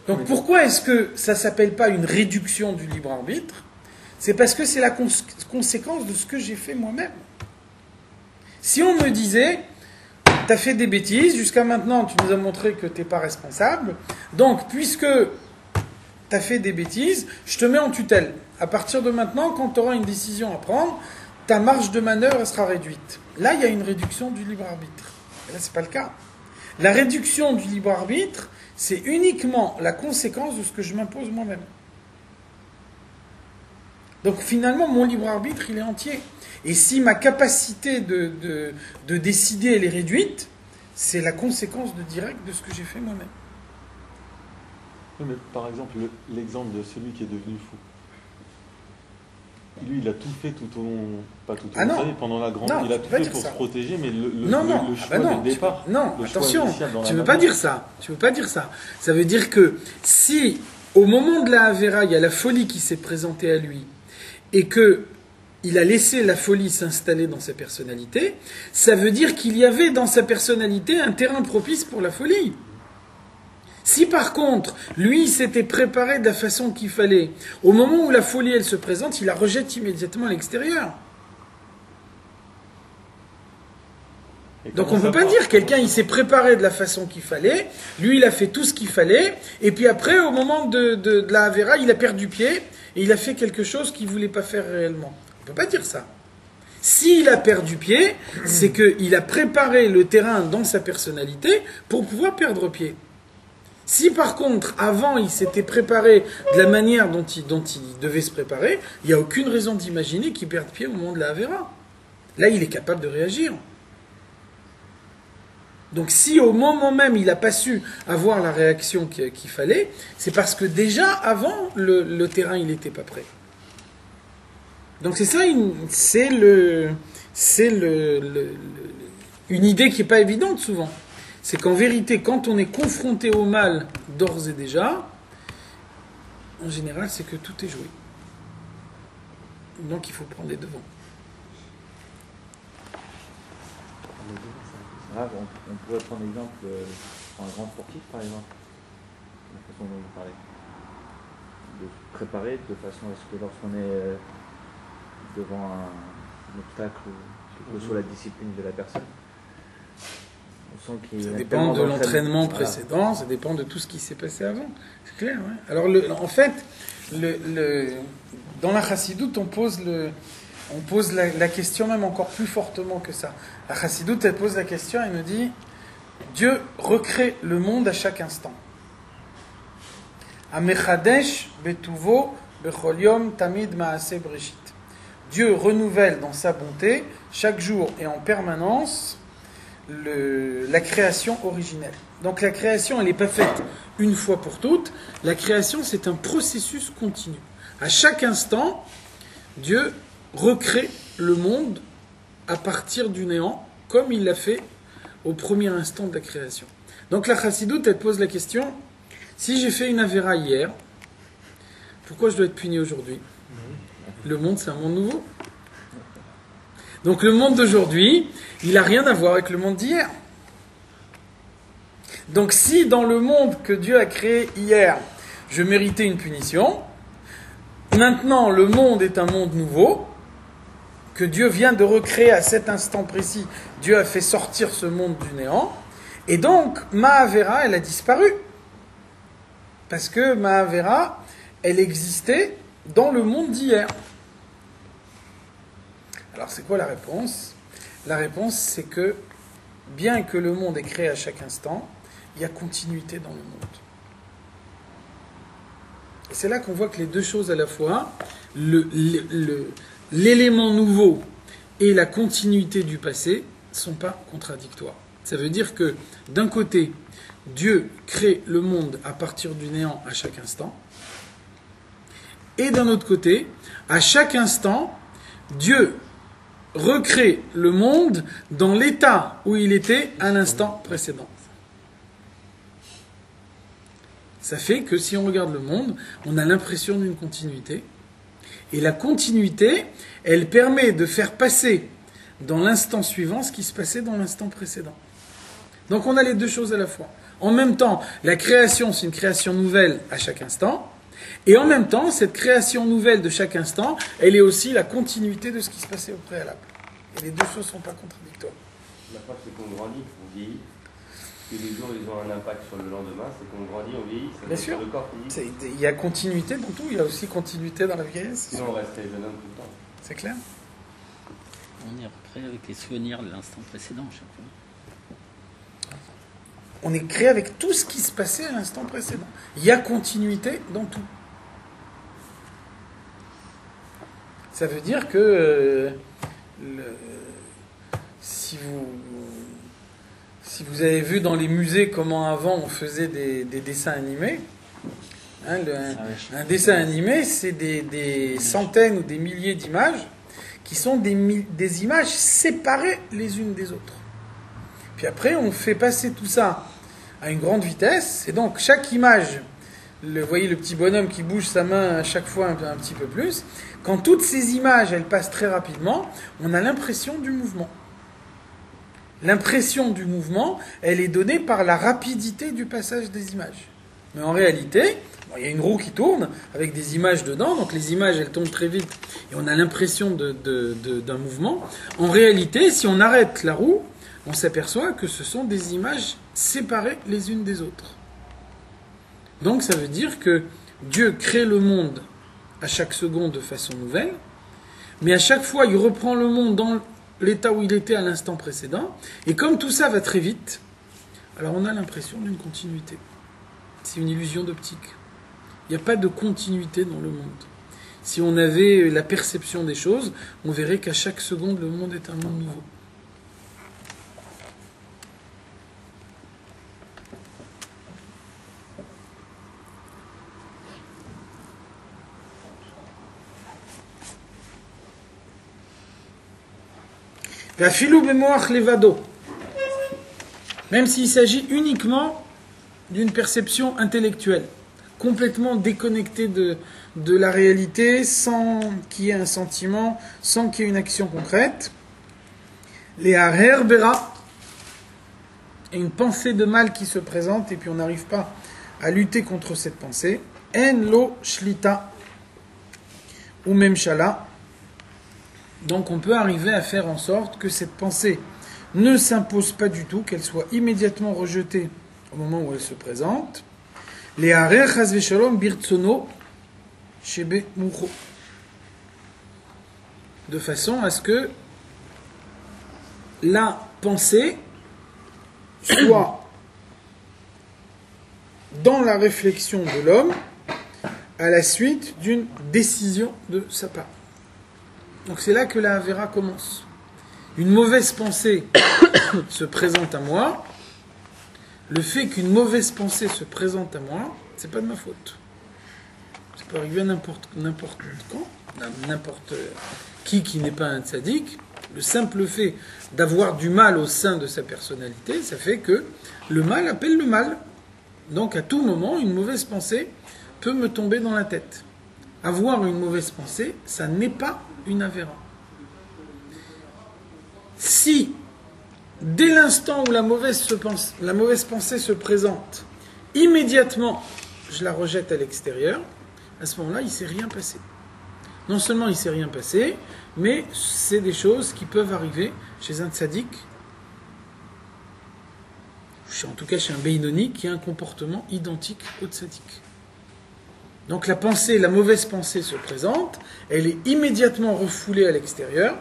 Donc pourquoi est-ce que ça ne s'appelle pas une réduction du libre arbitre? C'est parce que c'est la conséquence de ce que j'ai fait moi-même. Si on me disait, tu as fait des bêtises, jusqu'à maintenant tu nous as montré que tu n'es pas responsable, donc puisque tu as fait des bêtises, je te mets en tutelle. À partir de maintenant, quand tu auras une décision à prendre, ta marge de manœuvre sera réduite. Là, il y a une réduction du libre arbitre. Et là, ce n'est pas le cas. La réduction du libre arbitre, c'est uniquement la conséquence de ce que je m'impose moi-même. Donc finalement, mon libre arbitre, il est entier. Et si ma capacité de décider, elle est réduite, c'est la conséquence directe de ce que j'ai fait moi-même. Oui, mais par exemple, l'exemple de celui qui est devenu fou. Lui, il a tout fait tout au long, pas tout au long de sa vie, pendant la grande, il a tout fait pour se protéger, mais le choix dès le départ. Non, attention, tu ne peux pas dire ça. Tu ne peux pas dire ça. Ça veut dire que si, au moment de la Avera, il y a la folie qui s'est présentée à lui, et que il a laissé la folie s'installer dans sa personnalité, ça veut dire qu'il y avait dans sa personnalité un terrain propice pour la folie. Si par contre, lui, il s'était préparé de la façon qu'il fallait, au moment où la folie, elle se présente, il la rejette immédiatement à l'extérieur. Donc on ne peut pas dire quelqu'un, il s'est préparé de la façon qu'il fallait, lui, il a fait tout ce qu'il fallait, et puis après, au moment de la Avera, il a perdu pied, et il a fait quelque chose qu'il ne voulait pas faire réellement. On ne peut pas dire ça. S'il a perdu pied, c'est qu'il a préparé le terrain dans sa personnalité pour pouvoir perdre pied. Si par contre, avant, il s'était préparé de la manière dont il devait se préparer, il n'y a aucune raison d'imaginer qu'il perde pied au moment de la Avera. Là, il est capable de réagir. Donc si au moment même, il n'a pas su avoir la réaction qu'il fallait, c'est parce que déjà, avant, le terrain, il n'était pas prêt. Donc c'est ça, c'est une idée qui n'est pas évidente souvent. C'est qu'en vérité, quand on est confronté au mal d'ores et déjà, en général, c'est que tout est joué. Donc il faut prendre les devants. On pourrait prendre l'exemple un grand sportif, par exemple, la façon dont vous parlez. De se préparer de façon à ce que lorsqu'on est devant un obstacle, quelle que soit la discipline de la personne, on sent qu'il y a ça dépend de l'entraînement précédent, ça dépend de tout ce qui s'est passé avant. C'est clair, ouais. Alors, en fait, dans la chassidoute, on pose la question même encore plus fortement que ça. La chassidoute, elle pose la question, elle nous dit Dieu recrée le monde à chaque instant. Amechadesh betuvo bechol yom tamid maase breshit. Dieu renouvelle dans sa bonté chaque jour et en permanence la création originelle. Donc la création, elle n'est pas faite une fois pour toutes. La création, c'est un processus continu. À chaque instant, Dieu recrée le monde à partir du néant, comme il l'a fait au premier instant de la création. Donc la chassidoute, elle pose la question, si j'ai fait une avéra hier, pourquoi je dois être puni aujourd'hui ? Le monde, c'est un monde nouveau. Donc le monde d'aujourd'hui, il n'a rien à voir avec le monde d'hier. Donc si dans le monde que Dieu a créé hier, je méritais une punition, maintenant le monde est un monde nouveau, que Dieu vient de recréer à cet instant précis. Dieu a fait sortir ce monde du néant, et donc ma avéra, elle a disparu. Parce que ma avéra, elle existait dans le monde d'hier. Alors c'est quoi la réponse ? La réponse, c'est que bien que le monde est créé à chaque instant, il y a continuité dans le monde. Et c'est là qu'on voit que les deux choses à la fois, l'élément nouveau et la continuité du passé, ne sont pas contradictoires. Ça veut dire que d'un côté, Dieu crée le monde à partir du néant à chaque instant, et d'un autre côté, à chaque instant, Dieu recrée le monde dans l'état où il était à l'instant précédent. Ça fait que si on regarde le monde, on a l'impression d'une continuité. Et la continuité, elle permet de faire passer dans l'instant suivant ce qui se passait dans l'instant précédent. Donc on a les deux choses à la fois. En même temps, la création, c'est une création nouvelle à chaque instant. Et en même temps, cette création nouvelle de chaque instant, elle est aussi la continuité de ce qui se passait au préalable. Et les deux choses ne sont pas contradictoires. La preuve, c'est qu'on grandit, on vieillit. Que les jours, ils ont un impact sur le lendemain, c'est qu'on grandit, on vieillit, ça Bien sûr. Le corps physique. Il y a continuité dans tout, il y a aussi continuité dans la vieillesse. Sinon, on resterait jeune homme tout le temps. C'est clair. On est après avec les souvenirs de l'instant précédent, chaque fois. On est créé avec tout ce qui se passait à l'instant précédent. Il y a continuité dans tout. Ça veut dire que si vous avez vu dans les musées comment avant on faisait des dessins animés, hein, un dessin animé, c'est des centaines ou des milliers d'images qui sont des images séparées les unes des autres. Puis après, on fait passer tout ça à une grande vitesse, et donc chaque image, vous voyez le petit bonhomme qui bouge sa main à chaque fois un petit peu plus, quand toutes ces images, elles passent très rapidement, on a l'impression du mouvement. L'impression du mouvement, elle est donnée par la rapidité du passage des images. Mais en réalité, il y a une roue qui tourne avec des images dedans, donc les images, elles tournent très vite et on a l'impression d'un mouvement. En réalité, si on arrête la roue, on s'aperçoit que ce sont des images séparées les unes des autres. Donc ça veut dire que Dieu crée le monde à chaque seconde de façon nouvelle, mais à chaque fois, il reprend le monde dans l'état où il était à l'instant précédent, et comme tout ça va très vite, alors on a l'impression d'une continuité. C'est une illusion d'optique. Il n'y a pas de continuité dans le monde. Si on avait la perception des choses, on verrait qu'à chaque seconde, le monde est un monde nouveau. La filou bemoach levado. Même s'il s'agit uniquement d'une perception intellectuelle, complètement déconnectée de la réalité, sans qu'il y ait un sentiment, sans qu'il y ait une action concrète. Les harer bera, et une pensée de mal qui se présente, et puis on n'arrive pas à lutter contre cette pensée. En lo shlita, ou même shala. Donc on peut arriver à faire en sorte que cette pensée ne s'impose pas du tout, qu'elle soit immédiatement rejetée au moment où elle se présente. Les harer chas veshalom birtsono shebe mucho. De façon à ce que la pensée soit dans la réflexion de l'homme à la suite d'une décision de sa part. Donc c'est là que la Avera commence. Une mauvaise pensée se présente à moi. Le fait qu'une mauvaise pensée se présente à moi, c'est pas de ma faute. Ça peut arriver à n'importe quand, n'importe qui n'est pas un tzaddik. Le simple fait d'avoir du mal au sein de sa personnalité, ça fait que le mal appelle le mal. Donc à tout moment, une mauvaise pensée peut me tomber dans la tête. Avoir une mauvaise pensée, ça n'est pas une avéra. Si, dès l'instant où la mauvaise pensée se présente, immédiatement, je la rejette à l'extérieur, à ce moment-là, il ne s'est rien passé. Non seulement il ne s'est rien passé, mais c'est des choses qui peuvent arriver chez un tzaddik, en tout cas chez un Beinoni, qui a un comportement identique au tzaddik. Donc la mauvaise pensée se présente, elle est immédiatement refoulée à l'extérieur,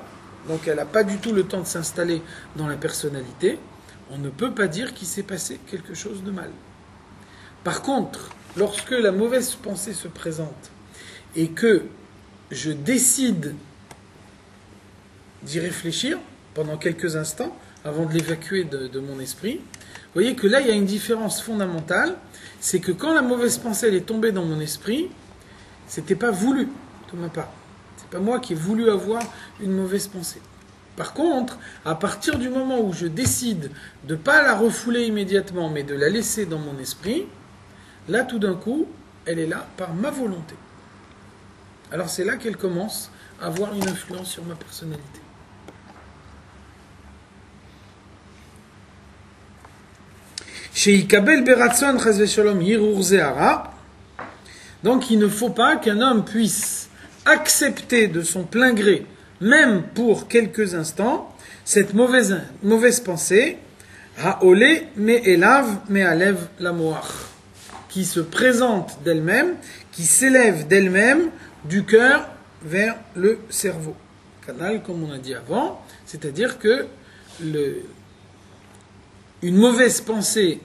donc elle n'a pas du tout le temps de s'installer dans la personnalité. On ne peut pas dire qu'il s'est passé quelque chose de mal. Par contre, lorsque la mauvaise pensée se présente et que je décide d'y réfléchir pendant quelques instants avant de l'évacuer de mon esprit, vous voyez que là il y a une différence fondamentale, c'est que quand la mauvaise pensée elle est tombée dans mon esprit, c'était pas voulu de ma part. C'est pas moi qui ai voulu avoir une mauvaise pensée. Par contre, à partir du moment où je décide de ne pas la refouler immédiatement, mais de la laisser dans mon esprit, là tout d'un coup, elle est là par ma volonté. Alors c'est là qu'elle commence à avoir une influence sur ma personnalité. Donc il ne faut pas qu'un homme puisse accepter de son plein gré, même pour quelques instants, cette mauvaise pensée, ha'olé me'elav me'alev lamoach, qui se présente d'elle-même, qui s'élève d'elle-même du cœur vers le cerveau. Canal, comme on a dit avant, c'est-à-dire que une mauvaise pensée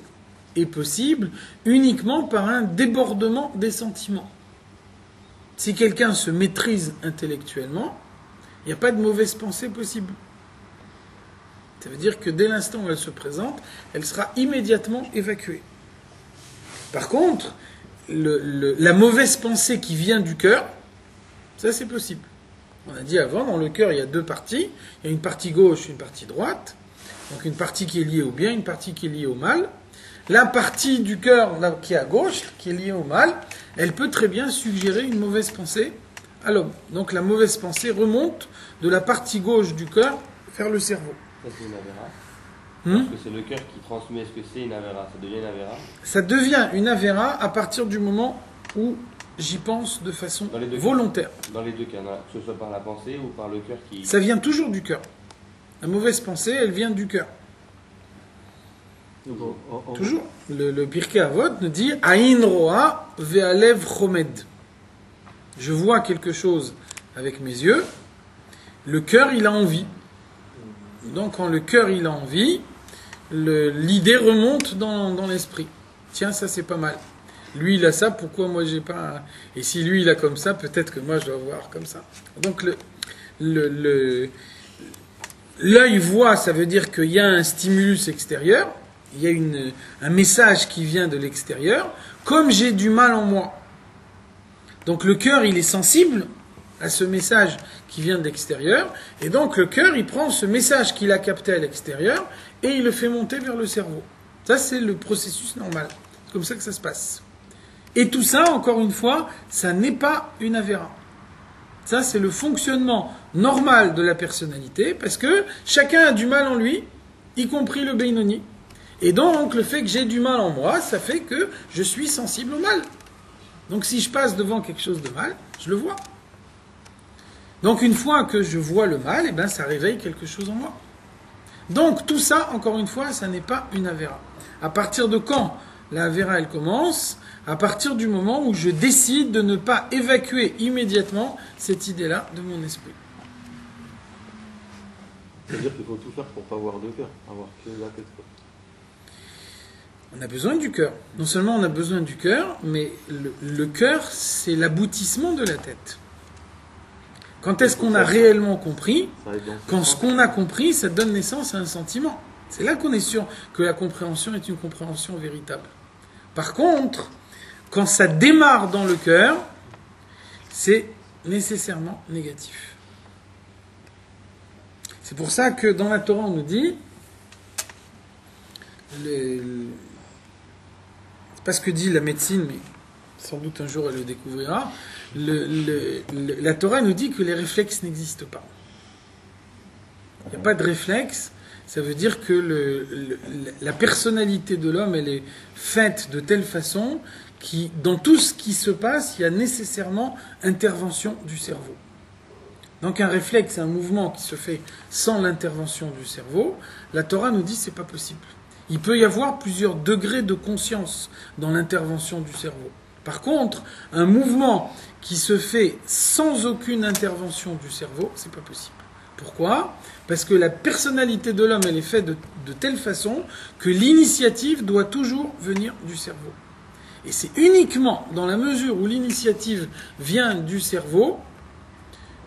est possible uniquement par un débordement des sentiments. Si quelqu'un se maîtrise intellectuellement, il n'y a pas de mauvaise pensée possible. Ça veut dire que dès l'instant où elle se présente, elle sera immédiatement évacuée. Par contre, la mauvaise pensée qui vient du cœur, ça c'est possible. On a dit avant, dans le cœur, il y a deux parties. Il y a une partie gauche et une partie droite. Donc une partie qui est liée au bien, une partie qui est liée au mal. La partie du cœur qui est à gauche, qui est liée au mal, elle peut très bien suggérer une mauvaise pensée à l'homme. Donc la mauvaise pensée remonte de la partie gauche du cœur vers le cerveau. Ça c'est une avéra. Parce que c'est le cœur qui transmet ce que c'est une avéra. Ça devient une avéra. Ça devient une avéra à partir du moment où j'y pense de façon volontaire. Dans les deux cas, que ce soit par la pensée ou par le cœur qui... Ça vient toujours du cœur. La mauvaise pensée, elle vient du cœur. Toujours. Le Pirkei Avot nous dit « Aïn roa ve'alev chomed ». Je vois quelque chose avec mes yeux, le cœur il a envie. Donc quand le cœur il a envie, l'idée remonte dans l'esprit. Tiens, ça c'est pas mal. Lui il a ça, pourquoi moi j'ai pas... Et si lui il a comme ça, peut-être que moi je dois avoir comme ça. Donc l'œil voit, ça veut dire qu'il y a un stimulus extérieur, il y a un message qui vient de l'extérieur, comme j'ai du mal en moi. Donc le cœur, il est sensible à ce message qui vient de l'extérieur, et donc le cœur, il prend ce message qu'il a capté à l'extérieur, et il le fait monter vers le cerveau. Ça, c'est le processus normal. C'est comme ça que ça se passe. Et tout ça, encore une fois, ça n'est pas une avéra. Ça, c'est le fonctionnement normal de la personnalité, parce que chacun a du mal en lui, y compris le Beinoni. Et donc, le fait que j'ai du mal en moi, ça fait que je suis sensible au mal. Donc, si je passe devant quelque chose de mal, je le vois. Donc, une fois que je vois le mal, eh ben, ça réveille quelque chose en moi. Donc, tout ça, encore une fois, ça n'est pas une avéra. À partir de quand la avéra, elle commence? À partir du moment où je décide de ne pas évacuer immédiatement cette idée-là de mon esprit. C'est-à-dire qu'il faut tout faire pour ne pas avoir de cœur, avoir que la tête. On a besoin du cœur. Non seulement on a besoin du cœur, mais le cœur, c'est l'aboutissement de la tête. Quand est-ce qu'on a réellement compris? Quand ce qu'on a compris, ça donne naissance à un sentiment. C'est là qu'on est sûr que la compréhension est une compréhension véritable. Par contre, quand ça démarre dans le cœur, c'est nécessairement négatif. C'est pour ça que dans la Torah, on nous dit, c'est pas ce que dit la médecine, mais sans doute un jour elle le découvrira, la Torah nous dit que les réflexes n'existent pas. Il n'y a pas de réflexe. Ça veut dire que la personnalité de l'homme, elle est faite de telle façon que dans tout ce qui se passe, il y a nécessairement intervention du cerveau. Donc un réflexe, un mouvement qui se fait sans l'intervention du cerveau, la Torah nous dit que ce n'est pas possible. Il peut y avoir plusieurs degrés de conscience dans l'intervention du cerveau. Par contre, un mouvement qui se fait sans aucune intervention du cerveau, c'est pas possible. Pourquoi ? Parce que la personnalité de l'homme, elle est faite de telle façon que l'initiative doit toujours venir du cerveau. Et c'est uniquement dans la mesure où l'initiative vient du cerveau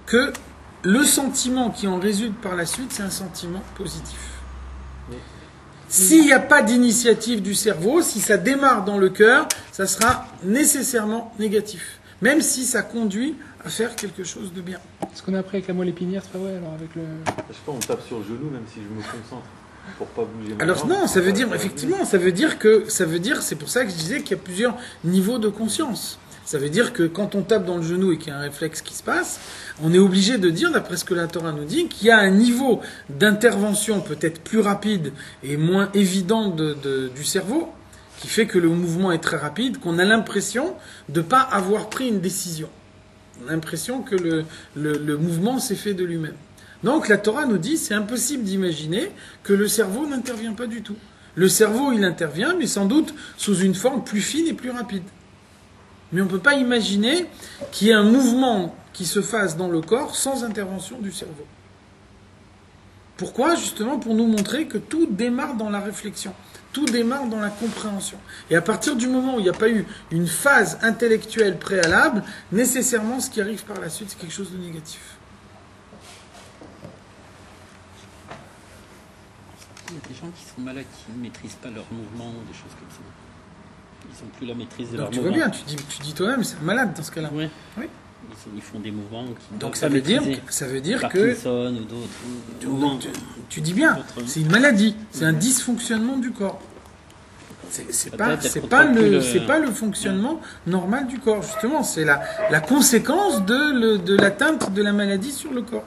que le sentiment qui en résulte par la suite, c'est un sentiment positif. S'il n'y a pas d'initiative du cerveau, si ça démarre dans le cœur, ça sera nécessairement négatif. Même si ça conduit à faire quelque chose de bien. Ce qu'on a appris avec la moelle épinière, c'est pas vrai alors avec le... Je sais pas, on tape sur le genou même si je me concentre pour pas bouger. Alors non, ça veut dire, effectivement, ça veut dire, c'est pour ça que je disais qu'il y a plusieurs niveaux de conscience. Ça veut dire que quand on tape dans le genou et qu'il y a un réflexe qui se passe, on est obligé de dire, d'après ce que la Torah nous dit, qu'il y a un niveau d'intervention peut-être plus rapide et moins évident du cerveau, qui fait que le mouvement est très rapide, qu'on a l'impression de ne pas avoir pris une décision. On a l'impression que le mouvement s'est fait de lui-même. Donc la Torah nous dit, c'est impossible d'imaginer que le cerveau n'intervient pas du tout. Le cerveau, il intervient, mais sans doute sous une forme plus fine et plus rapide. Mais on ne peut pas imaginer qu'il y ait un mouvement qui se fasse dans le corps sans intervention du cerveau. Pourquoi ? Justement pour nous montrer que tout démarre dans la réflexion, tout démarre dans la compréhension. Et à partir du moment où il n'y a pas eu une phase intellectuelle préalable, nécessairement ce qui arrive par la suite, c'est quelque chose de négatif. Il y a des gens qui sont malades, qui ne maîtrisent pas leurs mouvements, des choses comme ça. Ils n'ont plus la maîtrise de leurs mouvements. Donc tu vois bien, tu dis toi-même, c'est un malade dans ce cas-là. Oui. Oui. Ils font des mouvements qui donc ça veut dire que Parkinson ou d'autres. Tu dis bien, c'est une maladie, c'est un dysfonctionnement du corps. C'est pas le fonctionnement normal du corps. Justement, c'est la conséquence de l'atteinte de la maladie sur le corps.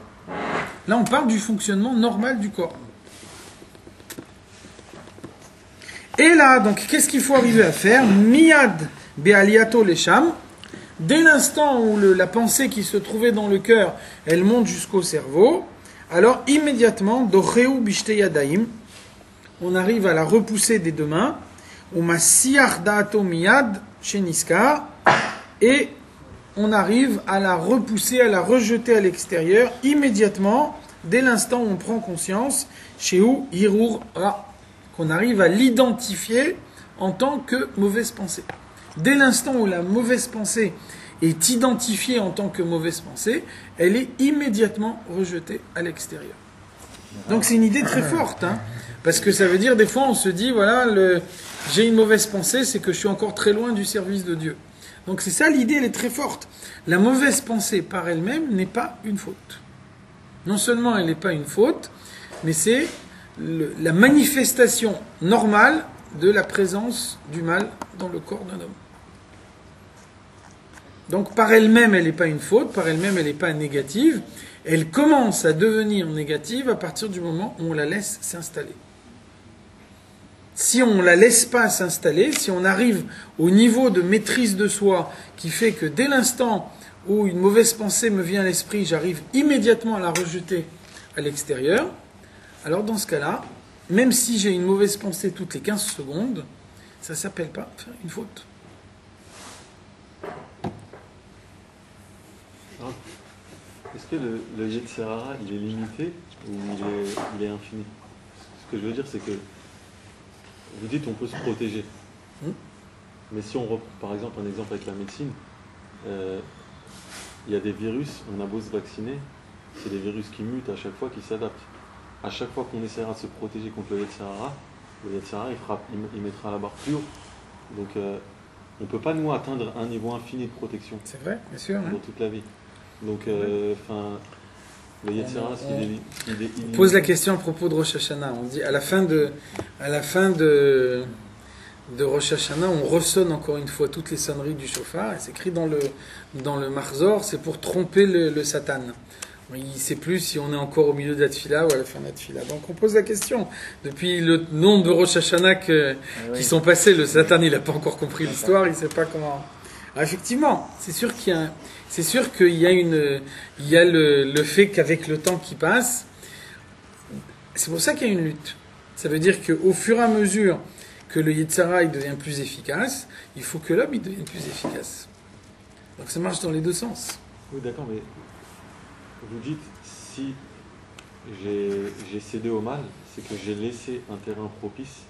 Là, on parle du fonctionnement normal du corps. Et là, donc, qu'est-ce qu'il faut arriver à faire ? Miyad be'aliato lesham. Dès l'instant où la pensée qui se trouvait dans le cœur, elle monte jusqu'au cerveau, alors immédiatement, doreu bishte yadaim, on arrive à la repousser des deux mains, uma siach da'ato miyad sheniskar, et on arrive à la repousser, à la rejeter à l'extérieur, immédiatement, dès l'instant où on prend conscience, sheu hirur ra, qu'on arrive à l'identifier en tant que mauvaise pensée. Dès l'instant où la mauvaise pensée est identifiée en tant que mauvaise pensée, elle est immédiatement rejetée à l'extérieur. Donc c'est une idée très forte, hein, parce que ça veut dire, des fois on se dit, voilà, j'ai une mauvaise pensée, c'est que je suis encore très loin du service de Dieu. Donc c'est ça, l'idée, elle est très forte. La mauvaise pensée par elle-même n'est pas une faute. Non seulement elle n'est pas une faute, mais c'est la manifestation normale de la présence du mal dans le corps d'un homme. Donc par elle-même, elle n'est pas une faute, par elle-même, elle n'est pas négative. Elle commence à devenir négative à partir du moment où on la laisse s'installer. Si on ne la laisse pas s'installer, si on arrive au niveau de maîtrise de soi qui fait que dès l'instant où une mauvaise pensée me vient à l'esprit, j'arrive immédiatement à la rejeter à l'extérieur, alors dans ce cas-là, même si j'ai une mauvaise pensée toutes les 15 secondes, ça ne s'appelle pas faire une faute. Est-ce que le Yetzer Hara, il est limité ou il est infini? Ce que je veux dire, c'est que vous dites on peut se protéger. Mais si on reprend par exemple un exemple avec la médecine, il y a des virus, on a beau se vacciner, c'est des virus qui mutent à chaque fois, qui s'adaptent. À chaque fois qu'on essaiera de se protéger contre le Yetzer Hara, il mettra la barre plus haut. Donc on ne peut pas nous atteindre un niveau infini de protection. C'est vrai, bien sûr. Dans toute la vie. Donc, le Yetzer Hara, on pose la question à propos de Rosh Hashanah. On dit à la fin de Rosh Hashanah, on ressonne encore une fois toutes les sonneries du shofar. Et c'est écrit dans le Marzor, c'est pour tromper le Satan. Il ne sait plus si on est encore au milieu de la tefila ou à la fin de la tefila. Donc on pose la question. Depuis le nombre de Rosh Hashanah qui sont passés, le Satan il n'a pas encore compris l'histoire, il ne sait pas comment. Alors, effectivement, c'est sûr qu'il y a le fait qu'avec le temps qui passe, c'est pour ça qu'il y a une lutte. Ça veut dire qu'au fur et à mesure que le Yetzer Hara il devient plus efficace, il faut que l'homme il devienne plus efficace. Donc ça marche dans les deux sens. Oui, d'accord, mais vous dites, si j'ai cédé au mal, c'est que j'ai laissé un terrain propice.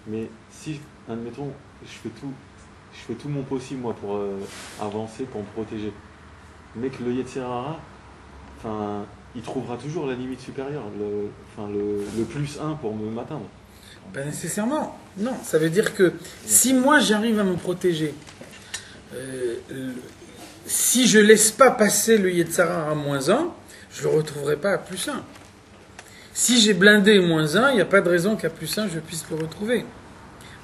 Mais si, admettons, je fais tout mon possible, moi, pour avancer, pour me protéger, mais que le Yetzer Hara, il trouvera toujours la limite supérieure, le plus 1 pour m'atteindre. Pas nécessairement. Non, ça veut dire que si moi j'arrive à me protéger, si je ne laisse pas passer le Yetzer Hara à -1, je ne le retrouverai pas à +1. Si j'ai blindé -1, il n'y a pas de raison qu'à +1 je puisse le retrouver.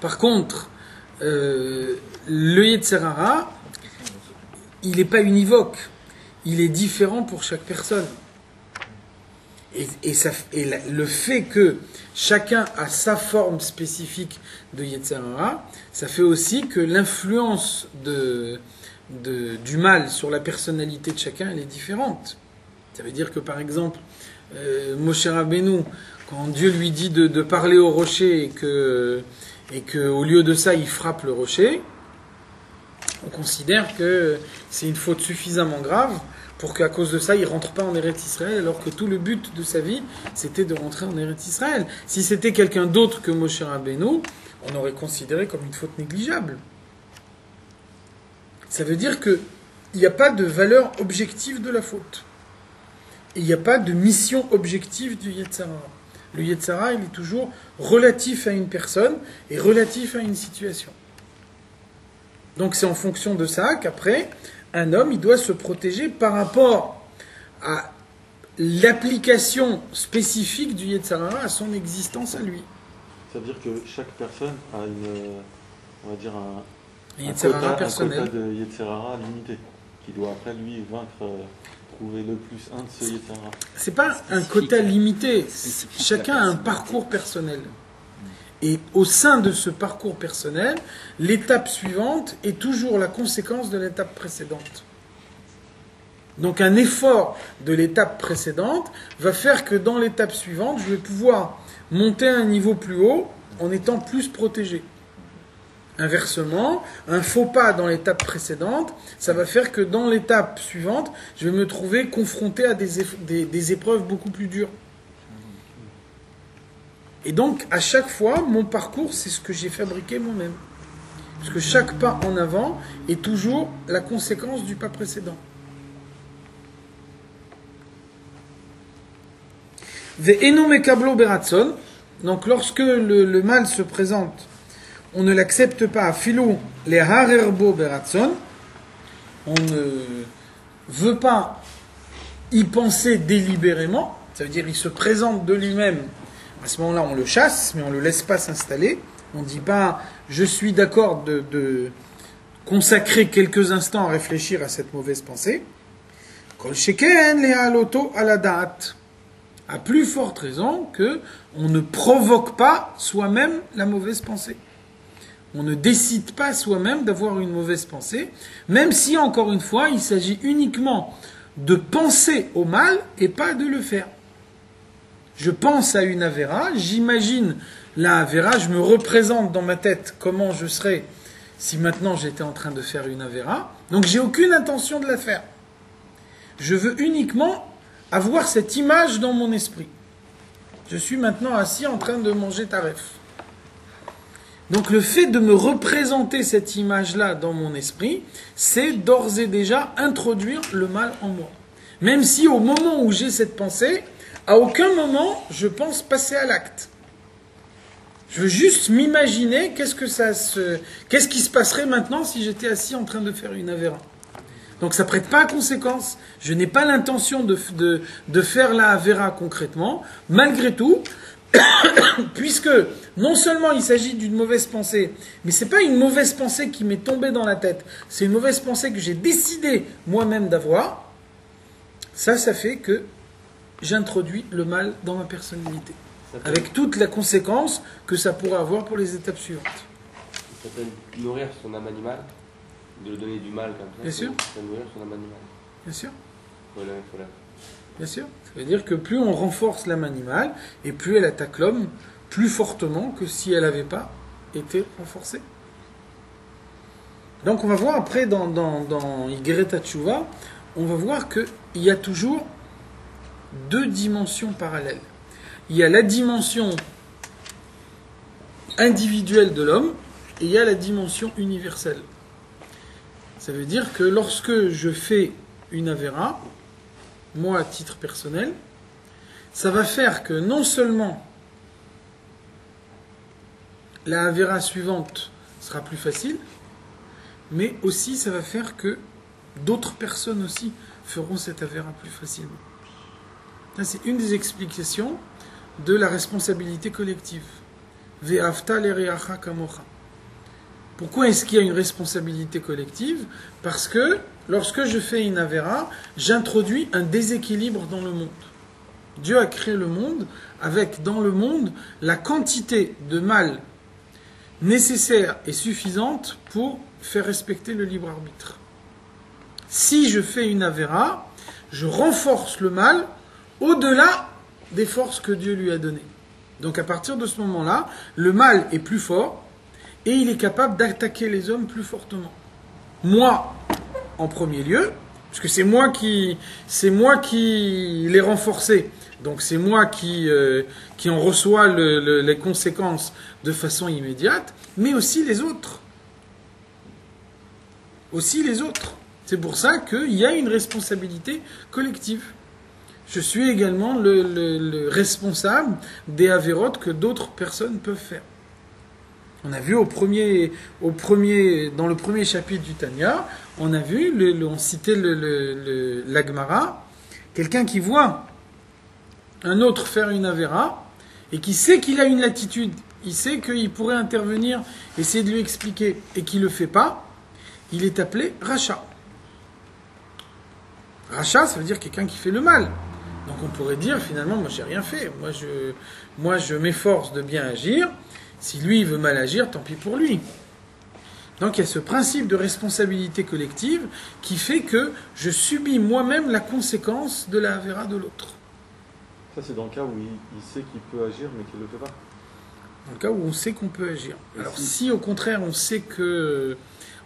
Par contre, le Yetzer Hara, il n'est pas univoque. Il est différent pour chaque personne. Et le fait que chacun a sa forme spécifique de Yetzer Hara, ça fait aussi que l'influence du mal sur la personnalité de chacun, elle est différente. Ça veut dire que, par exemple, Moshe Rabbeinu, quand Dieu lui dit de parler au rocher et que au lieu de ça, il frappe le rocher, on considère que c'est une faute suffisamment grave pour qu'à cause de ça, il ne rentre pas en Eretz Israël, alors que tout le but de sa vie, c'était de rentrer en Eretz Israël. Si c'était quelqu'un d'autre que Moshe Rabbeinu, on aurait considéré comme une faute négligeable. Ça veut dire qu'il n'y a pas de valeur objective de la faute. Et il n'y a pas de mission objective du Yetzer Hara. Le Yetzer Hara, il est toujours relatif à une personne et relatif à une situation. Donc c'est en fonction de ça qu'après, un homme, il doit se protéger par rapport à l'application spécifique du Yetzer Hara à son existence à lui. Ça veut dire que chaque personne a on va dire un quota de Yetzer Hara limité, qui doit après lui vaincre, trouver le plus 1 de ce Yetzer Hara. C'est pas un quota limité, chacun a un parcours personnel. Et au sein de ce parcours personnel, l'étape suivante est toujours la conséquence de l'étape précédente. Donc un effort de l'étape précédente va faire que dans l'étape suivante, je vais pouvoir monter à un niveau plus haut en étant plus protégé. Inversement, un faux pas dans l'étape précédente, ça va faire que dans l'étape suivante, je vais me trouver confronté à des épreuves beaucoup plus dures. Et donc, à chaque fois, mon parcours, c'est ce que j'ai fabriqué moi-même. Parce que chaque pas en avant est toujours la conséquence du pas précédent. Ve'eno mekablo beratson. Donc, lorsque le mal se présente on ne l'accepte pas. Filou les harerbo beratson, on ne veut pas y penser délibérément, ça veut dire il se présente de lui-même. À ce moment-là, on le chasse, mais on ne le laisse pas s'installer. On ne dit pas je suis d'accord de consacrer quelques instants à réfléchir à cette mauvaise pensée. Kol sheken le haloto ala da'at. À plus forte raison que on ne provoque pas soi-même la mauvaise pensée. On ne décide pas soi-même d'avoir une mauvaise pensée, même si, encore une fois, il s'agit uniquement de penser au mal et pas de le faire. Je pense à une avéra, j'imagine la avéra, je me représente dans ma tête comment je serais si maintenant j'étais en train de faire une avéra, donc j'ai aucune intention de la faire. Je veux uniquement avoir cette image dans mon esprit. Je suis maintenant assis en train de manger taref. Donc le fait de me représenter cette image-là dans mon esprit, c'est d'ores et déjà introduire le mal en moi. Même si au moment où j'ai cette pensée, à aucun moment je pense passer à l'acte. Je veux juste m'imaginer qu'est-ce qui se passerait maintenant si j'étais assis en train de faire une avéra. Donc ça ne prête pas à conséquence. Je n'ai pas l'intention de faire la avéra concrètement. Malgré tout, puisque non seulement il s'agit d'une mauvaise pensée, mais ce n'est pas une mauvaise pensée qui m'est tombée dans la tête, c'est une mauvaise pensée que j'ai décidé moi-même d'avoir, ça fait que j'introduis le mal dans ma personnalité. Avec toute la conséquence que ça pourrait avoir pour les étapes suivantes. Ça peut nourrir son âme animale, de lui donner du mal comme ça. Bien sûr. Ça peut nourrir son âme animale. Bien sûr. Voilà. Bien sûr. Ça veut dire que plus on renforce l'âme animale, et plus elle attaque l'homme plus fortement que si elle n'avait pas été renforcée. Donc on va voir après dans Igreta Tchouva, on va voir qu'il y a toujours deux dimensions parallèles. Il y a la dimension individuelle de l'homme et il y a la dimension universelle. Ça veut dire que lorsque je fais une avéra, moi à titre personnel, ça va faire que non seulement la avéra suivante sera plus facile, mais aussi ça va faire que d'autres personnes aussi feront cette avéra plus facilement. Ça, c'est une des explications de la responsabilité collective. Ve'afta l'ereacha kamocha. Pourquoi est-ce qu'il y a une responsabilité collective? Parce que lorsque je fais une avéra, j'introduis un déséquilibre dans le monde. Dieu a créé le monde avec dans le monde la quantité de mal nécessaire et suffisante pour faire respecter le libre arbitre. Si je fais une avéra, je renforce le mal au-delà des forces que Dieu lui a données. Donc à partir de ce moment-là, le mal est plus fort et il est capable d'attaquer les hommes plus fortement. Moi, en premier lieu, parce que c'est moi qui l'ai renforcé, donc c'est moi qui en reçois les conséquences de façon immédiate, mais aussi les autres. Aussi les autres. C'est pour ça qu'il y a une responsabilité collective. Je suis également le responsable des avérotes que d'autres personnes peuvent faire. On a vu dans le premier chapitre du Tanya, on a vu, on citait l'Agmara, quelqu'un qui voit un autre faire une avéra et qui sait qu'il a une latitude, il sait qu'il pourrait intervenir, essayer de lui expliquer et qu'il ne le fait pas, il est appelé Racha. Racha, ça veut dire quelqu'un qui fait le mal. Donc on pourrait dire finalement, moi j'ai rien fait, moi je m'efforce de bien agir, si lui il veut mal agir, tant pis pour lui. Donc il y a ce principe de responsabilité collective qui fait que je subis moi-même la conséquence de la avéra de l'autre. Ça c'est dans le cas où il sait qu'il peut agir mais qu'il ne le fait pas. Dans le cas où on sait qu'on peut agir. Alors si au contraire on sait que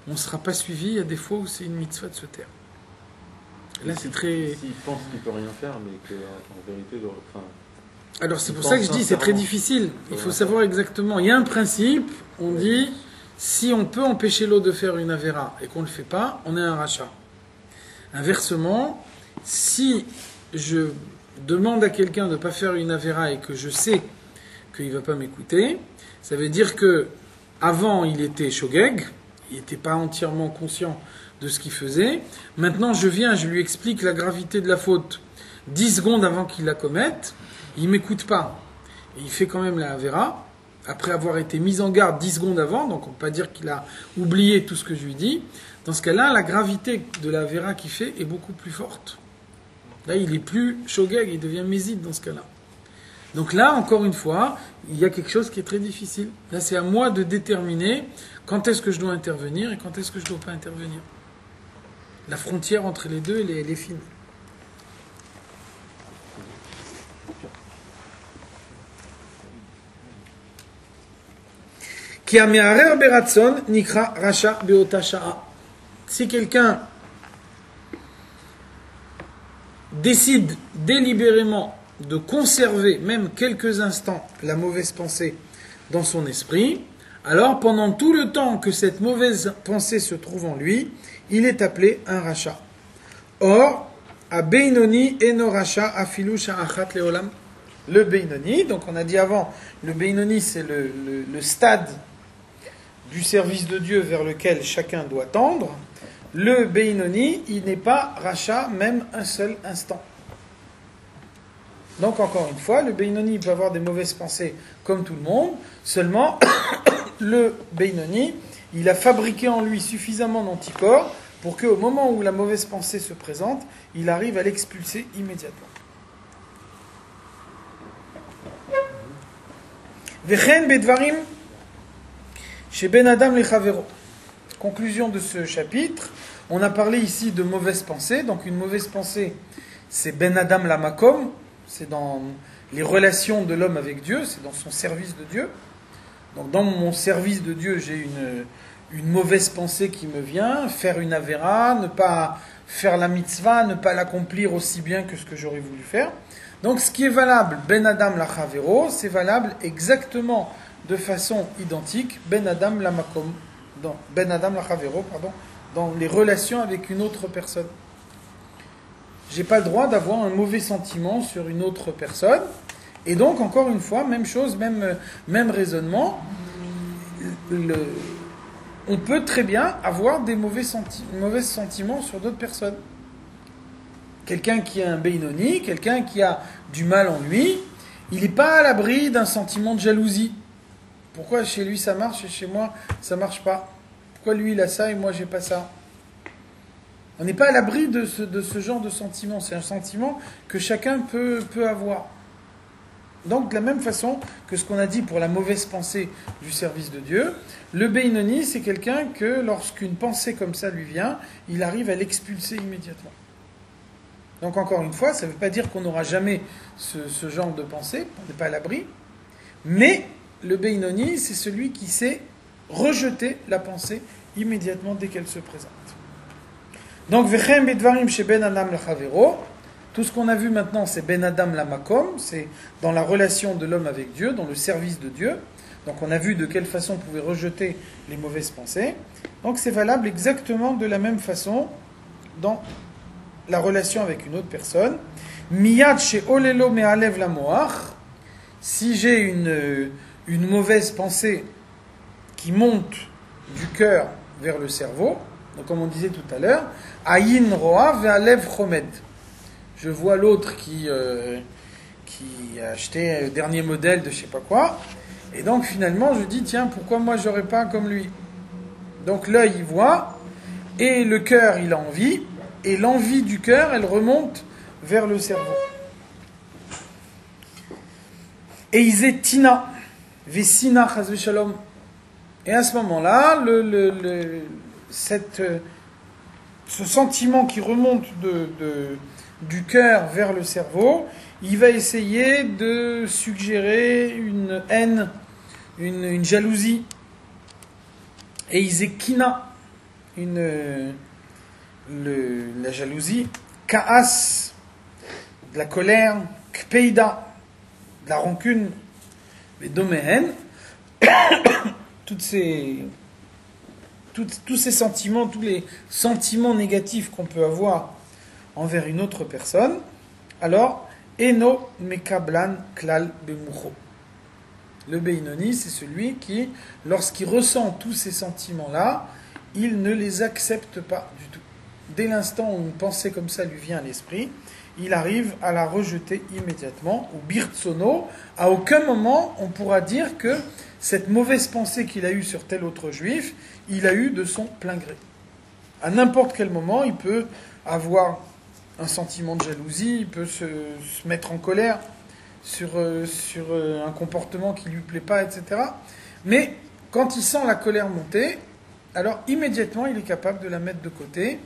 on ne sera pas suivi, il y a des fois où c'est une mitzvah de se taire. Là, c'est très. S'il pense qu'il peut rien faire, mais qu'en vérité, alors c'est pour ça que je dis c'est très difficile. Il faut savoir exactement. Il y a un principe. On dit si on peut empêcher l'autre de faire une avéra et qu'on ne le fait pas, on est un rachat. Inversement, si je demande à quelqu'un de ne pas faire une avéra et que je sais qu'il ne va pas m'écouter, ça veut dire que Avant, il était shogeg, il n'était pas entièrement conscient de ce qu'il faisait. Maintenant, je lui explique la gravité de la faute 10 secondes avant qu'il la commette. Il ne m'écoute pas. Et il fait quand même la Avera, après avoir été mis en garde 10 secondes avant, donc on ne peut pas dire qu'il a oublié tout ce que je lui dis. Dans ce cas-là, la gravité de la Avera qu'il fait est beaucoup plus forte. Là, il est plus shogeg, il devient méside dans ce cas-là. Donc là, encore une fois, il y a quelque chose qui est très difficile. Là, c'est à moi de déterminer quand est-ce que je dois intervenir et quand est-ce que je ne dois pas intervenir. La frontière entre les deux, elle est fine. Ki ame'arer beratson nikra rasha beota sha'a. Si quelqu'un décide délibérément de conserver même quelques instants la mauvaise pensée dans son esprit, alors pendant tout le temps que cette mauvaise pensée se trouve en lui, il est appelé un rachat. Or, à Beinoni eno racha afilu sha'achat leolam. Le Beinoni, donc on a dit avant, le Beinoni c'est le stade du service de Dieu vers lequel chacun doit tendre. Le Beinoni, il n'est pas rachat même un seul instant. Donc encore une fois, le Beinoni peut avoir des mauvaises pensées comme tout le monde, seulement le Beinoni, il a fabriqué en lui suffisamment d'anticorps pour qu'au moment où la mauvaise pensée se présente, il arrive à l'expulser immédiatement. Vechen bedvarim chez Ben Adam lechavero. Conclusion de ce chapitre, on a parlé ici de mauvaise pensée, donc une mauvaise pensée, c'est Ben Adam la makom. C'est dans les relations de l'homme avec Dieu, c'est dans son service de Dieu. Donc dans mon service de Dieu, j'ai une mauvaise pensée qui me vient, faire une avéra, ne pas faire la mitzvah, ne pas l'accomplir aussi bien que ce que j'aurais voulu faire. Donc ce qui est valable, Ben Adam la Chavero, c'est valable exactement de façon identique, Ben Adam la Makom, Ben Adam la Chavero, dans les relations avec une autre personne. J'ai pas le droit d'avoir un mauvais sentiment sur une autre personne. Et donc, encore une fois, même chose, même raisonnement. On peut très bien avoir des mauvais sentiments sur d'autres personnes. Quelqu'un qui a un Beinoni, quelqu'un qui a du mal en lui, il n'est pas à l'abri d'un sentiment de jalousie. Pourquoi chez lui ça marche et chez moi ça marche pas? Pourquoi lui il a ça et moi j'ai pas ça? On n'est pas à l'abri de ce genre de sentiment. C'est un sentiment que chacun peut avoir. Donc, de la même façon que ce qu'on a dit pour la mauvaise pensée du service de Dieu, le Beinoni, c'est quelqu'un que lorsqu'une pensée comme ça lui vient, il arrive à l'expulser immédiatement. Donc, encore une fois, ça ne veut pas dire qu'on n'aura jamais ce genre de pensée, on n'est pas à l'abri, mais le Beinoni, c'est celui qui sait rejeter la pensée immédiatement dès qu'elle se présente. Donc, Vechem bedvarim chez Ben Adam lechavero. Tout ce qu'on a vu maintenant, c'est Ben Adam la Makom, c'est dans la relation de l'homme avec Dieu, dans le service de Dieu. Donc, on a vu de quelle façon on pouvait rejeter les mauvaises pensées. Donc, c'est valable exactement de la même façon dans la relation avec une autre personne. Miyad chez Olelo me'alev la moach. Si j'ai une mauvaise pensée qui monte du cœur vers le cerveau, donc comme on disait tout à l'heure, Ayin roa ve'alev chomed. Je vois l'autre qui a acheté le dernier modèle de je sais pas quoi, et donc finalement je dis tiens, pourquoi moi j'aurais pas comme lui? Donc l'œil il voit, et le cœur il a envie, et l'envie du cœur elle remonte vers le cerveau. Et Izetina, Vesina chas v'shalom. Et à ce moment-là, ce sentiment qui remonte du cœur vers le cerveau, il va essayer de suggérer une haine, une jalousie. Et Izekina, la jalousie, Kaas, de la colère, Kpeida, de la rancune, mais Domehen, tous ces sentiments, tous les sentiments négatifs qu'on peut avoir envers une autre personne, alors, Eno Mekablan Klal Bemucho. Le Beinoni, c'est celui qui, lorsqu'il ressent tous ces sentiments-là, il ne les accepte pas du tout. Dès l'instant où une pensée comme ça lui vient à l'esprit, il arrive à la rejeter immédiatement. Ou birtsono, à aucun moment on pourra dire que cette mauvaise pensée qu'il a eue sur tel autre juif, il a eu de son plein gré. À n'importe quel moment, il peut avoir un sentiment de jalousie, il peut se mettre en colère sur un comportement qui ne lui plaît pas, etc. Mais quand il sent la colère monter, alors immédiatement il est capable de la mettre de côté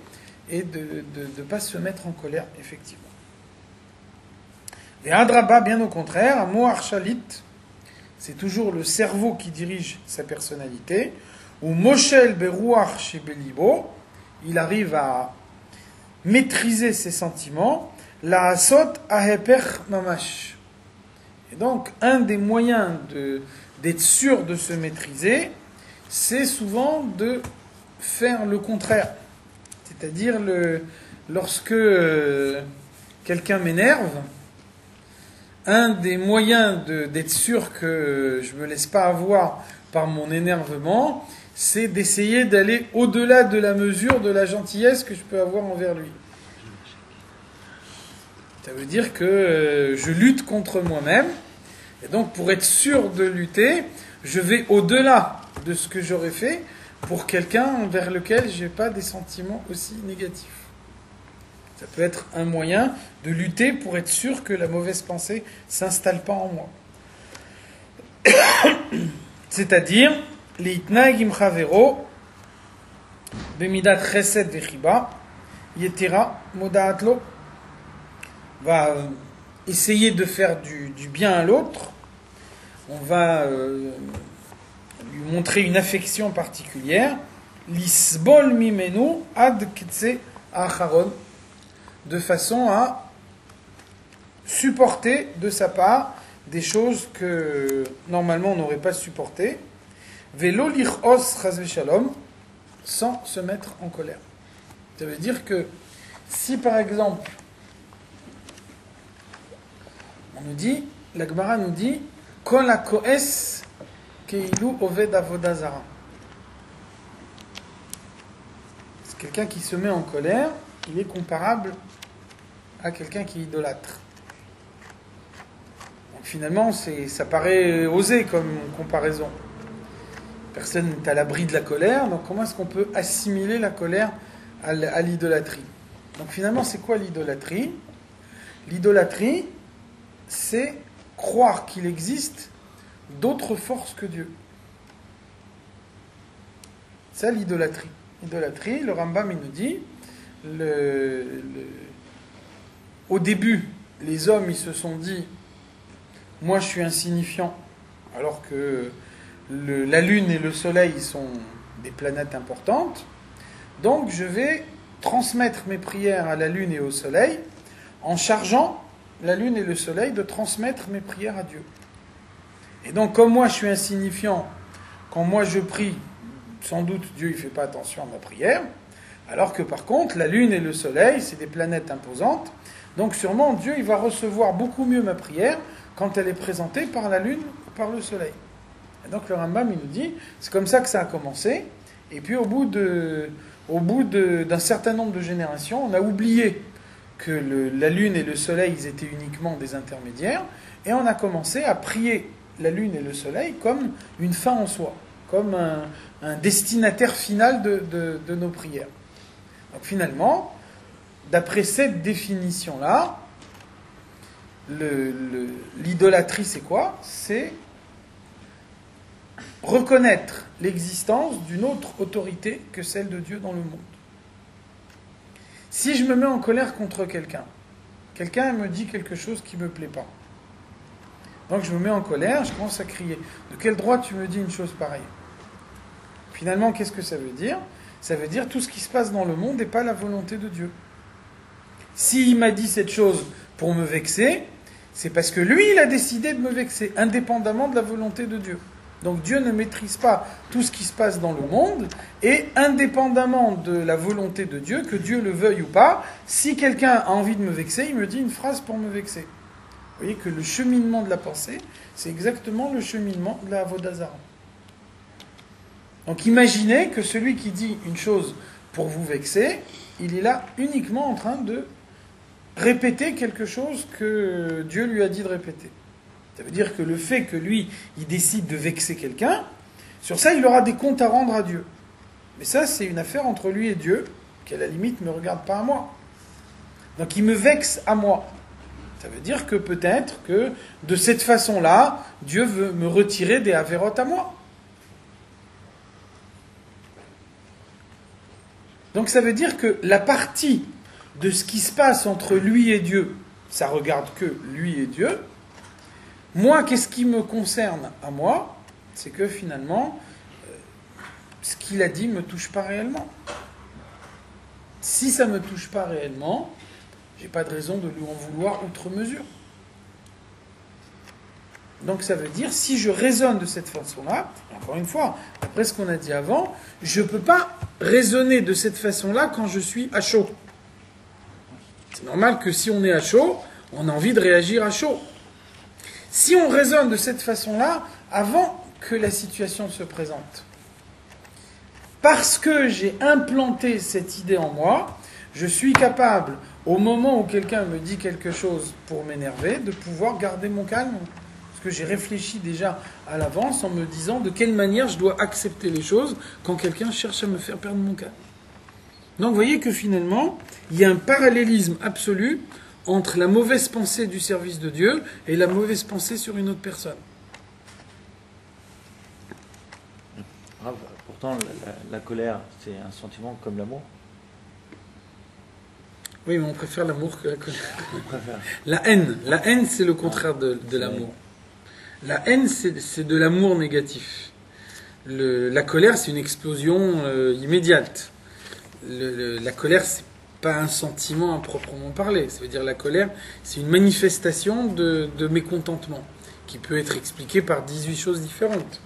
et de ne pas se mettre en colère, effectivement. Et Adraba, bien au contraire, un Moar Shalit, c'est toujours le cerveau qui dirige sa personnalité, ou Moshel Beruach chez Belibo, il arrive à maîtriser ses sentiments, la Asot Aheper Mamash. Et donc, un des moyens d'être sûr de se maîtriser, c'est souvent de faire le contraire. C'est-à-dire, lorsque quelqu'un m'énerve, un des moyens d'être sûr que je ne me laisse pas avoir par mon énervement, c'est d'essayer d'aller au-delà de la mesure de la gentillesse que je peux avoir envers lui. Ça veut dire que je lutte contre moi-même, et donc pour être sûr de lutter, je vais au-delà de ce que j'aurais fait pour quelqu'un envers lequel je n'ai pas des sentiments aussi négatifs. Ça peut être un moyen de lutter pour être sûr que la mauvaise pensée ne s'installe pas en moi. C'est-à-dire, l'itnag im chavero, bemidat chesed vechiba, yetera modaat lo, va essayer de faire du bien à l'autre, on va lui montrer une affection particulière, lisbol mimenu ad ketse acharon, de façon à supporter de sa part des choses que normalement on n'aurait pas supportées, velo lichos chas shalom, sans se mettre en colère. Ça veut dire que si par exemple on nous dit, la Gemara nous dit, kol hakoes keilu oved avoda zara. C'est quelqu'un qui se met en colère, il est comparable à quelqu'un qui idolâtre. Donc finalement, ça paraît osé comme comparaison. Personne n'est à l'abri de la colère, donc comment est-ce qu'on peut assimiler la colère à l'idolâtrie? Donc finalement, c'est quoi l'idolâtrie? L'idolâtrie, c'est croire qu'il existe d'autres forces que Dieu. C'est l'idolâtrie. L'idolâtrie, le Rambam il nous dit, au début, les hommes ils se sont dit, moi je suis insignifiant, alors que la Lune et le Soleil sont des planètes importantes, donc je vais transmettre mes prières à la Lune et au Soleil en chargeant la Lune et le Soleil de transmettre mes prières à Dieu. Et donc comme moi je suis insignifiant, quand moi je prie, sans doute Dieu ne fait pas attention à ma prière, alors que par contre la Lune et le Soleil c'est des planètes imposantes, donc sûrement Dieu il va recevoir beaucoup mieux ma prière quand elle est présentée par la Lune ou par le Soleil. Et donc le Rambam il nous dit, c'est comme ça que ça a commencé, et puis au bout d'un certain nombre de générations, on a oublié que la Lune et le Soleil ils étaient uniquement des intermédiaires, et on a commencé à prier la Lune et le Soleil comme une fin en soi, comme un destinataire final de nos prières. Donc finalement, d'après cette définition-là, l'idolâtrie c'est quoi? C'est reconnaître l'existence d'une autre autorité que celle de Dieu dans le monde. Si je me mets en colère contre quelqu'un me dit quelque chose qui ne me plaît pas. Donc je me mets en colère, je commence à crier. De quel droit tu me dis une chose pareille? Finalement, qu'est-ce que ça veut dire? Ça veut dire tout ce qui se passe dans le monde n'est pas la volonté de Dieu. S'il m'a dit cette chose pour me vexer, c'est parce que lui, il a décidé de me vexer, indépendamment de la volonté de Dieu. Donc Dieu ne maîtrise pas tout ce qui se passe dans le monde, et indépendamment de la volonté de Dieu, que Dieu le veuille ou pas, si quelqu'un a envie de me vexer, il me dit une phrase pour me vexer. Vous voyez que le cheminement de la pensée, c'est exactement le cheminement de la Avodah Zarah. Donc imaginez que celui qui dit une chose pour vous vexer, il est là uniquement en train de répéter quelque chose que Dieu lui a dit de répéter. Ça veut dire que le fait que lui, il décide de vexer quelqu'un, sur ça, il aura des comptes à rendre à Dieu. Mais ça, c'est une affaire entre lui et Dieu, qui à la limite ne me regarde pas à moi. Donc il me vexe à moi. Ça veut dire que peut-être que de cette façon-là, Dieu veut me retirer des avérotes à moi. Donc ça veut dire que la partie de ce qui se passe entre lui et Dieu, ça regarde que lui et Dieu. Moi, qu'est-ce qui me concerne à moi? C'est que finalement, ce qu'il a dit ne me touche pas réellement. Si ça ne me touche pas réellement, j'ai pas de raison de lui en vouloir outre mesure. Donc ça veut dire, si je raisonne de cette façon-là, encore une fois, après ce qu'on a dit avant, je ne peux pas raisonner de cette façon-là quand je suis à chaud. C'est normal que si on est à chaud, on a envie de réagir à chaud. Si on raisonne de cette façon-là, avant que la situation se présente, parce que j'ai implanté cette idée en moi, je suis capable, au moment où quelqu'un me dit quelque chose pour m'énerver, de pouvoir garder mon calme. Parce que j'ai réfléchi déjà à l'avance en me disant de quelle manière je dois accepter les choses quand quelqu'un cherche à me faire perdre mon calme. Donc vous voyez que finalement, il y a un parallélisme absolu entre la mauvaise pensée du service de Dieu et la mauvaise pensée sur une autre personne. Pourtant, la colère, c'est un sentiment comme l'amour. Oui, mais on préfère l'amour que la colère. La haine, c'est le contraire de l'amour. La haine, c'est de l'amour négatif. La colère, c'est une explosion immédiate. La colère, c'est pas un sentiment à proprement parler. Ça veut dire la colère, c'est une manifestation de mécontentement qui peut être expliquée par 18 choses différentes.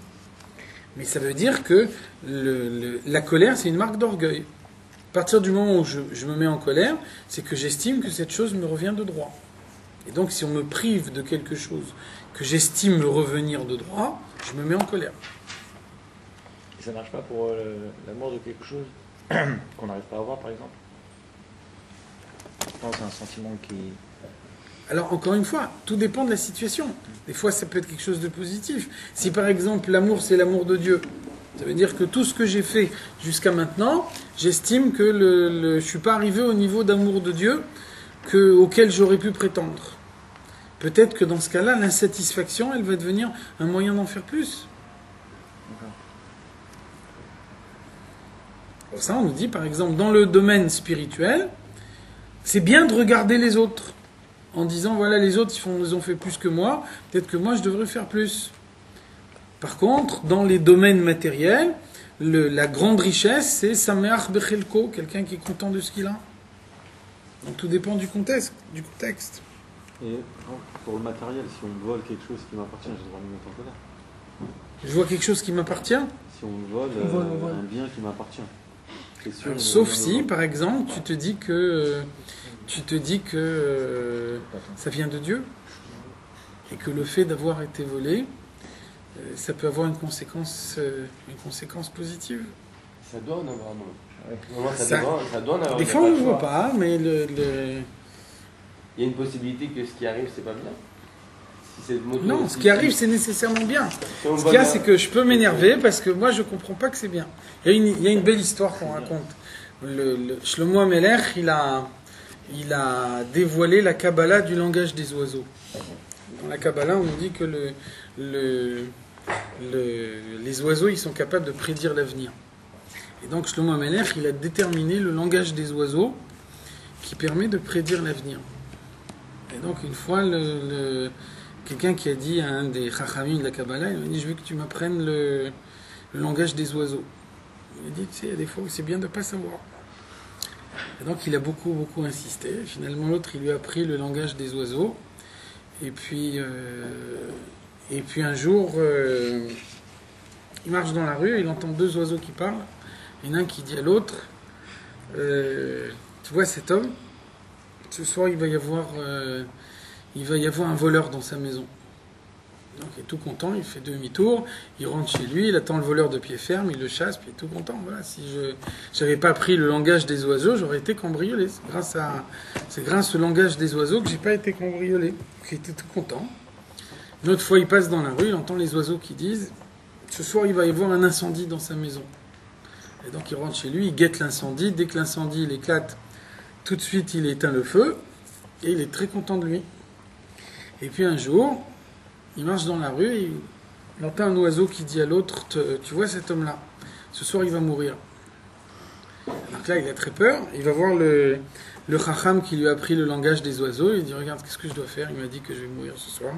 Mais ça veut dire que la colère, c'est une marque d'orgueil. À partir du moment où je me mets en colère, c'est que j'estime que cette chose me revient de droit. Et donc, si on me prive de quelque chose que j'estime me revenir de droit, je me mets en colère. Et ça ne marche pas pour l'amour de quelque chose qu'on n'arrive pas à avoir, par exemple? Je pense que c'est un sentiment qui... Alors, encore une fois, tout dépend de la situation. Des fois, ça peut être quelque chose de positif. Si, par exemple, l'amour, c'est l'amour de Dieu, ça veut dire que tout ce que j'ai fait jusqu'à maintenant, j'estime que je ne suis pas arrivé au niveau d'amour de Dieu auquel j'aurais pu prétendre. Peut-être que dans ce cas-là, l'insatisfaction, elle va devenir un moyen d'en faire plus. Pour ça, on nous dit, par exemple, dans le domaine spirituel, c'est bien de regarder les autres en disant, voilà, les autres, ils ont fait plus que moi, peut-être que moi, je devrais faire plus. Par contre, dans les domaines matériels, la grande richesse, c'est Sameach Bechelko, quelqu'un qui est content de ce qu'il a. Donc tout dépend du contexte. Et pour le matériel, si on me vole quelque chose qui m'appartient, j'ai le droit de me mettre en colère. Je vois quelque chose qui m'appartient. Si on me vole un bien qui m'appartient. C'est sûr, Alors, sauf si, par exemple, tu te dis que ça vient de Dieu et que le fait d'avoir été volé, ça peut avoir une conséquence positive. Ça doit en avoir, non? Ouais. Ça doit en avoir. Des fois, on ne le voit pas, mais Il y a une possibilité que ce qui arrive, c'est pas bien. Si c'est non, ce qui arrive, c'est nécessairement bien. Si on Ce qu'il y a, vole c'est que je peux m'énerver parce que moi, je comprends pas que c'est bien. Il y a une belle histoire qu'on raconte. Shlomo Amelech, il a dévoilé la Kabbalah du langage des oiseaux. Dans la Kabbalah, on nous dit que les oiseaux, ils sont capables de prédire l'avenir. Et donc, Shlomo Amelech, il a déterminé le langage des oiseaux qui permet de prédire l'avenir. Et donc, une fois, quelqu'un qui a dit à un des chachamim de la Kabbalah, il m'a dit, je veux que tu m'apprennes le langage des oiseaux. Il a dit, tu sais, il y a des fois où c'est bien de ne pas savoir. Et donc, il a beaucoup, beaucoup insisté. Finalement, l'autre, il lui a appris le langage des oiseaux. Et puis un jour, il marche dans la rue, il entend deux oiseaux qui parlent. Il y en a un qui dit à l'autre, tu vois cet homme, ce soir il va y avoir il va y avoir un voleur dans sa maison. Donc il est tout content, il fait demi-tour, il rentre chez lui, il attend le voleur de pied ferme, il le chasse, puis il est tout content. Voilà, si je n'avais pas appris le langage des oiseaux, j'aurais été cambriolé. C'est grâce au langage des oiseaux que j'ai pas été cambriolé. Donc, il était tout content. Une autre fois, il passe dans la rue, il entend les oiseaux qui disent « Ce soir, il va y avoir un incendie dans sa maison ». Et donc il rentre chez lui, il guette l'incendie. Dès que l'incendie il éclate, tout de suite il éteint le feu, et il est très content de lui. Et puis un jour, il marche dans la rue et il entend un oiseau qui dit à l'autre « Tu vois cet homme-là, ce soir il va mourir ». Donc là il a très peur, il va voir le chacham qui lui a appris le langage des oiseaux, il dit « Regarde, qu'est-ce que je dois faire ? Il m'a dit que je vais mourir ce soir ».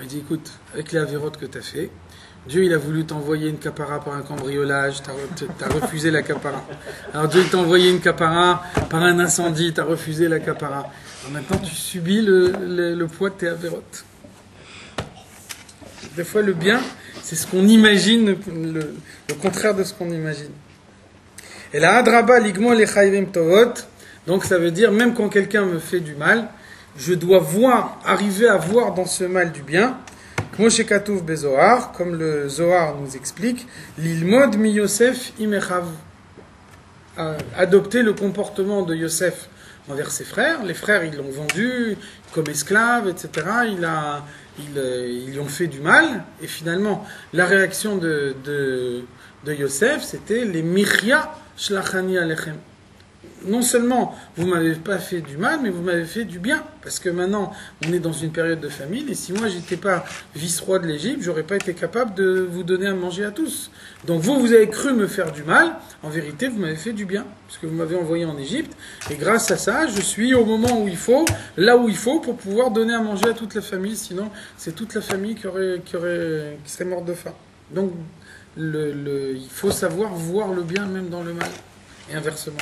Il dit « Écoute, avec les avérotes que tu as fait, Dieu il a voulu t'envoyer une capara par un cambriolage, t'as refusé la capara. Alors Dieu il t'a envoyé une capara par un incendie, t'as refusé la capara. Alors maintenant tu subis le poids de tes avérotes. » Des fois, le bien, c'est ce qu'on imagine, le contraire de ce qu'on imagine. Et la adraba ligmo le chayvim tovot, donc ça veut dire, même quand quelqu'un me fait du mal, je dois arriver à voir dans ce mal du bien, comme le Zohar nous explique, l'ilmod mi Yosef imechav, adopter le comportement de Yosef envers ses frères. Les frères, ils l'ont vendu comme esclave, etc. Ils lui ont fait du mal, et finalement, la réaction de Yosef, c'était les michya shlachani alechem. Non seulement vous m'avez pas fait du mal, mais vous m'avez fait du bien, parce que maintenant on est dans une période de famine, et si moi j'étais pas vice-roi de l'Égypte, j'aurais pas été capable de vous donner à manger à tous. Donc vous avez cru me faire du mal, en vérité vous m'avez fait du bien, parce que vous m'avez envoyé en Égypte, et grâce à ça, je suis au moment où il faut, là où il faut, pour pouvoir donner à manger à toute la famille, sinon c'est toute la famille qui serait morte de faim. Donc il faut savoir voir le bien même dans le mal, et inversement.